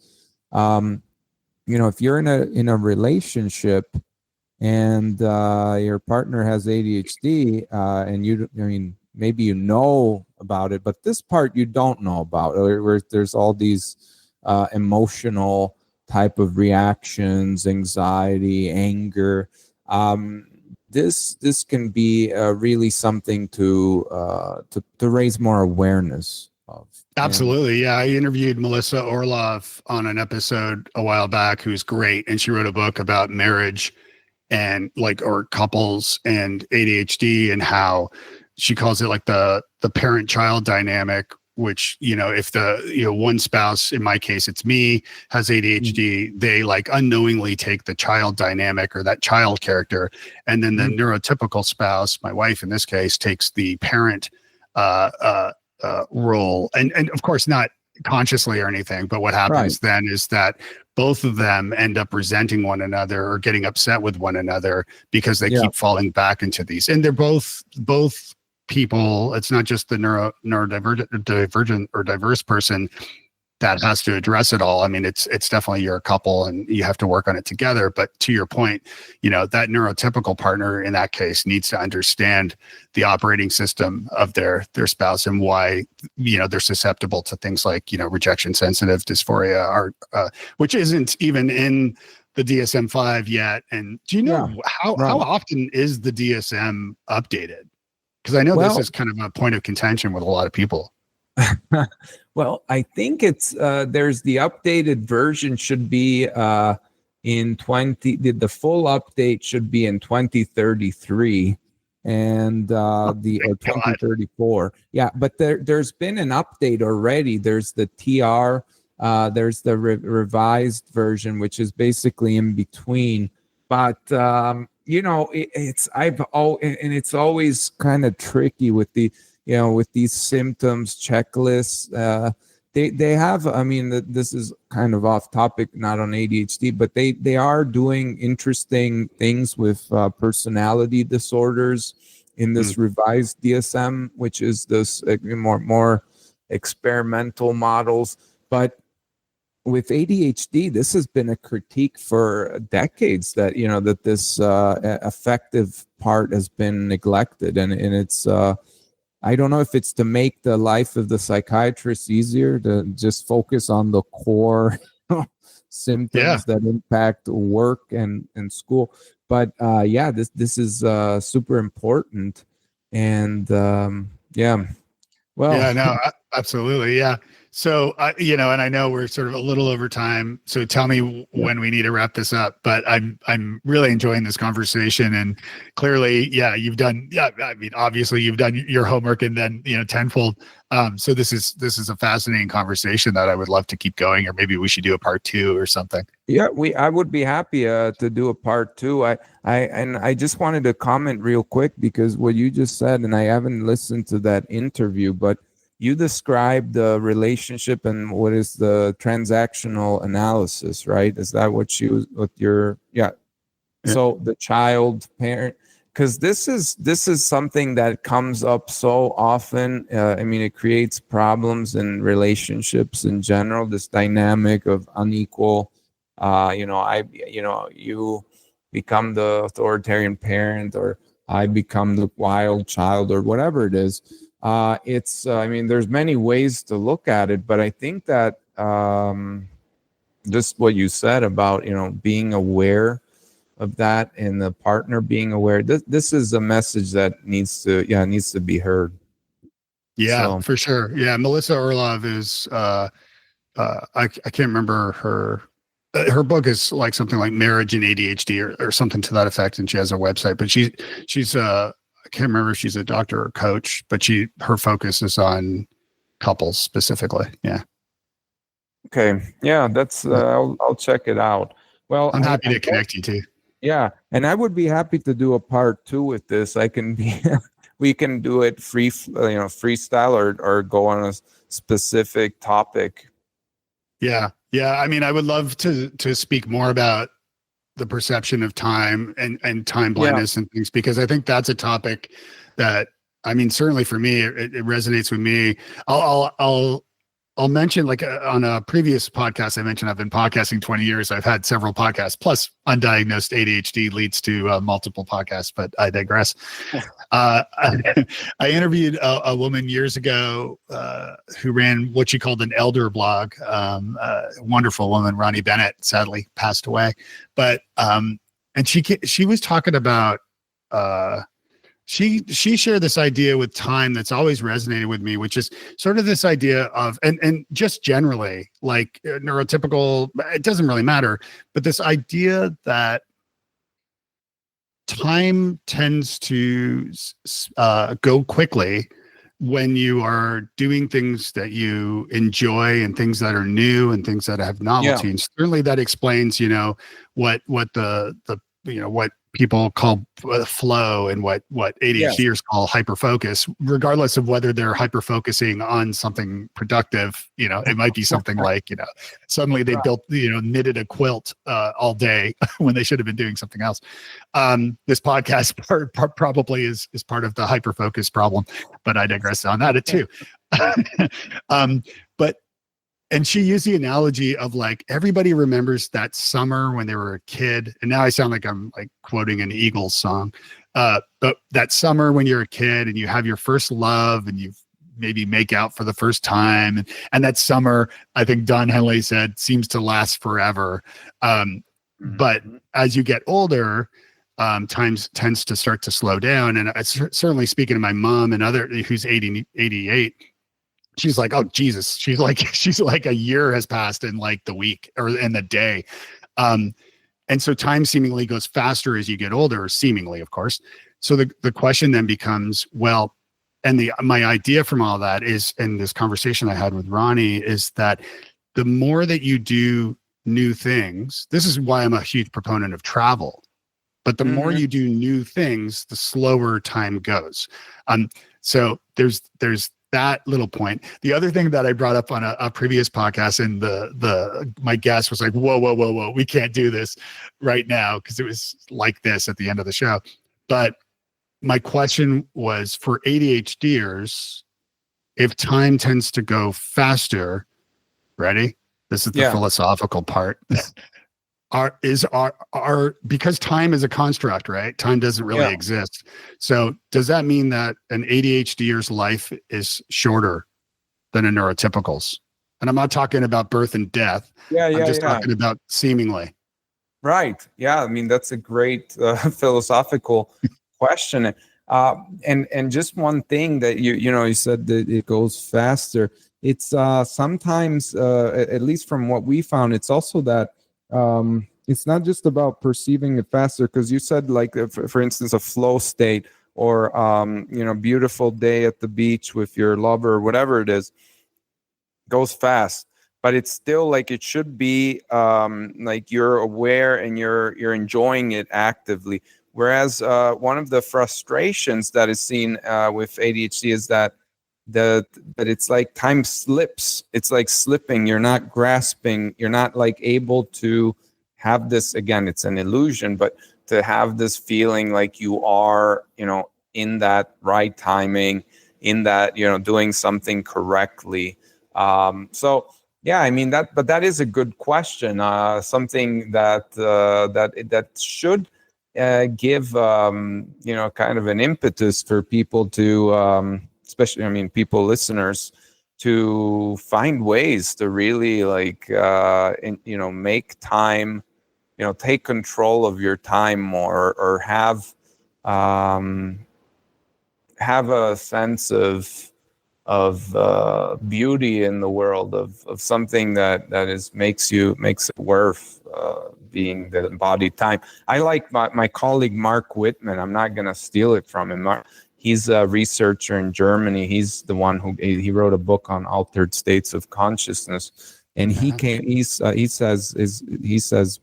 if you're in a relationship and your partner has ADHD, and maybe you know about it, but this part you don't know about, where there's all these emotional type of reactions, anxiety, anger. This can be really something to raise more awareness of. Absolutely. Yeah. I interviewed Melissa Orloff on an episode a while back, who's great. And she wrote a book about marriage and or couples and ADHD, and how she calls it like the parent-child dynamic, which, if the, one spouse, in my case, it's me, has ADHD, they like unknowingly take the child dynamic or that child character. And then the neurotypical spouse, my wife in this case, takes the parent role. And of course, not consciously or anything, but what happens then is that both of them end up resenting one another or getting upset with one another because they keep falling back into these. And they're both people. It's not just the neurodivergent or diverse person that has to address it all. I mean, it's definitely, you're a couple and you have to work on it together. But to your point, that neurotypical partner in that case needs to understand the operating system of their spouse and why, they're susceptible to things like, rejection sensitive dysphoria, or which isn't even in the DSM-5 yet. And do you know how often is the DSM updated? Because I know this is kind of a point of contention with a lot of people. Well, I think it's there's the updated version should be in the full update should be in 2033 and or 2034. Yeah, but there's been an update already. There's the TR, there's the revised version, which is basically in between. But it's always kind of tricky with the with these symptoms checklists. They have, this is kind of off topic, not on ADHD, but they are doing interesting things with personality disorders in this revised DSM, which is this more experimental models. But with ADHD, this has been a critique for decades that that this affective part has been neglected, and it's I don't know if it's to make the life of the psychiatrist easier to just focus on the core symptoms that impact work and school, but this is super important. And well, Yeah, no, absolutely. Yeah. So, and I know we're sort of a little over time. So tell me when we need to wrap this up, but I'm really enjoying this conversation, and clearly, yeah, I mean, obviously you've done your homework and then, tenfold. So this is a fascinating conversation that I would love to keep going, or maybe we should do a part 2 or something. yeah, I would be happy to do a part 2. I just wanted to comment real quick because what you just said, and I haven't listened to that interview, but you described the relationship and what is the transactional analysis, right? Is that what yeah. So the child parent, because this is something that comes up so often. I mean, it creates problems in relationships in general, this dynamic of unequal, you become the authoritarian parent, or I become the wild child, or whatever it is. I mean, there's many ways to look at it, but I think that just what you said about, being aware of that and the partner being aware, this is a message that needs to be heard. Yeah, for sure. Yeah. Melissa Orlov is, I can't remember her book is like something like Marriage and ADHD or something to that effect. And she has a website, but she's I can't remember if she's a doctor or coach, but her focus is on couples specifically. Yeah. Okay. Yeah, that's I'll check it out. Well, I'm happy to connect you too. Yeah, and I would be happy to do a part 2 with this. We can do it freestyle, or go on a specific topic. Yeah. Yeah. I mean, I would love to speak more about the perception of time and time blindness and things, because I think that's a topic that, I mean, certainly for me, it resonates with me. I'll mention, like, on a previous podcast, I mentioned I've been podcasting 20 years. I've had several podcasts, plus undiagnosed ADHD leads to multiple podcasts, but I digress. I interviewed a woman years ago who ran what she called an elder blog. A wonderful woman, Ronnie Bennett, sadly passed away. But and she was talking about she shared this idea with time that's always resonated with me, which is sort of this idea of, and just generally, like, neurotypical, it doesn't really matter, but this idea that time tends to go quickly when you are doing things that you enjoy and things that are new and things that have novelty. And certainly that explains, what what people call flow, and what ADHDers call hyperfocus, regardless of whether they're hyperfocusing on something productive. It might be something like, suddenly they built, knitted a quilt all day when they should have been doing something else. This podcast probably is part of the hyperfocus problem, but I digress on that too. And she used the analogy of, like, everybody remembers that summer when they were a kid. And now I sound like I'm like quoting an Eagles song. But that summer when you're a kid and you have your first love and you maybe make out for the first time. And that summer, I think Don Henley said, seems to last forever. But as you get older, time tends to start to slow down. And certainly speaking to my mom and who's 88, she's like, oh Jesus. She's like a year has passed in like the week or in the day. And so time seemingly goes faster as you get older, seemingly, of course. So the question then becomes, well, and my idea from all that is, in this conversation I had with Ronnie, is that the more that you do new things, this is why I'm a huge proponent of travel, but the more you do new things, the slower time goes. So there's that little point. The other thing that I brought up on a previous podcast, and my guest was like, whoa, we can't do this right now, because it was like this at the end of the show. But my question was, for ADHDers, if time tends to go faster, ready? This is the philosophical part. Because time is a construct, right? Time doesn't really exist. So does that mean that an ADHDer's life is shorter than a neurotypical's? And I'm not talking about birth and death. I'm just talking about seemingly. Right. Yeah. I mean, that's a great philosophical question. And just one thing that you said that it goes faster. It's sometimes, at least from what we found, it's also that it's not just about perceiving it faster, because you said, like, for instance, a flow state, or beautiful day at the beach with your lover, or whatever it is, goes fast. But it's still like it should be like you're aware and you're enjoying it actively. Whereas one of the frustrations that is seen with ADHD is that it's like time slips. It's like slipping. You're not grasping. You're not like able to have this, again, it's an illusion, but to have this feeling like you are, in that right timing, in that, doing something correctly. So yeah, I mean but that is a good question. Something that should give kind of an impetus for people to, especially, people, listeners, to find ways to really make time, take control of your time more, or have a sense of beauty in the world, of something that makes it worth being the embodied time. I like my colleague Mark Whitman. I'm not going to steal it from him. He's a researcher in Germany. He's the one he wrote a book on altered states of consciousness, and he says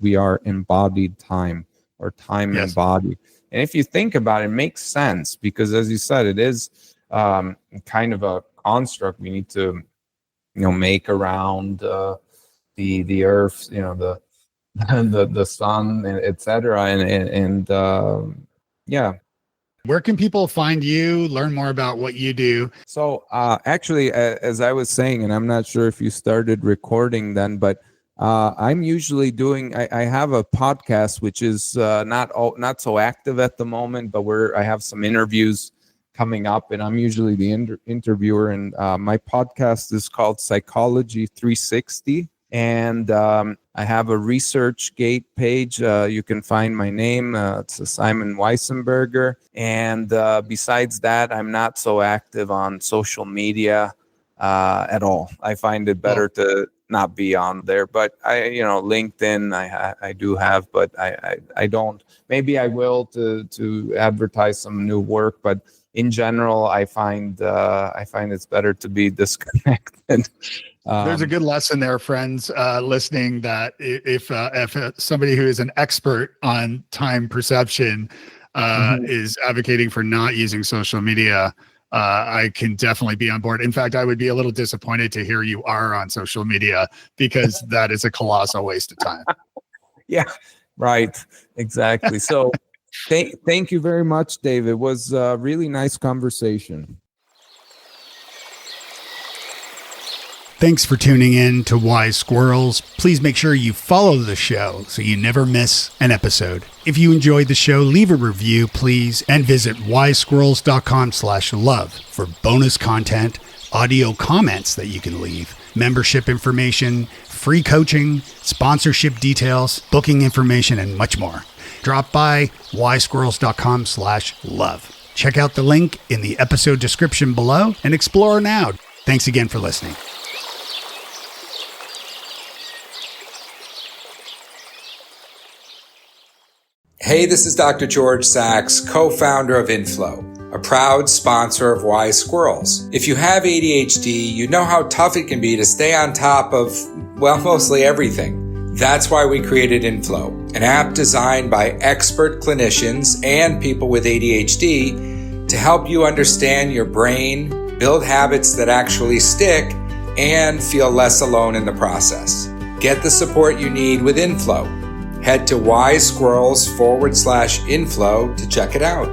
we are embodied time, or time embodied. And if you think about it, it makes sense, because, as you said, it is kind of a construct we need to make around the earth, the sun, etc. And Where can people find you, learn more about what you do? So actually, as I was saying, and I'm not sure if you started recording then, but I'm usually doing, I have a podcast, which is not so active at the moment, but I have some interviews coming up, and I'm usually the interviewer. And my podcast is called Psychology 360. And I have a ResearchGate page. You can find my name. It's Simon Weissenberger. And besides that, I'm not so active on social media at all. I find it better to not be on there. But LinkedIn I do have, but I don't. Maybe I will to advertise some new work, but in general, I find it's better to be disconnected. There's a good lesson there, friends listening, that if somebody who is an expert on time perception is advocating for not using social media, I can definitely be on board. In fact, I would be a little disappointed to hear you are on social media, because that is a colossal waste of time. Yeah, right. Exactly. So thank you very much, Dave. It was a really nice conversation. Thanks for tuning in to Wise Squirrels. Please make sure you follow the show so you never miss an episode. If you enjoyed the show, leave a review, please, and visit wisesquirrels.com/love for bonus content, audio comments that you can leave, membership information, free coaching, sponsorship details, booking information, and much more. Drop by wisesquirrels.com/love. Check out the link in the episode description below and explore now. Thanks again for listening. Hey, this is Dr. George Sachs, co-founder of Inflow, a proud sponsor of Wise Squirrels. If you have ADHD, you know how tough it can be to stay on top of, mostly everything. That's why we created Inflow, an app designed by expert clinicians and people with ADHD to help you understand your brain, build habits that actually stick, and feel less alone in the process. Get the support you need with Inflow. Head to wisesquirrels.com/inflow to check it out.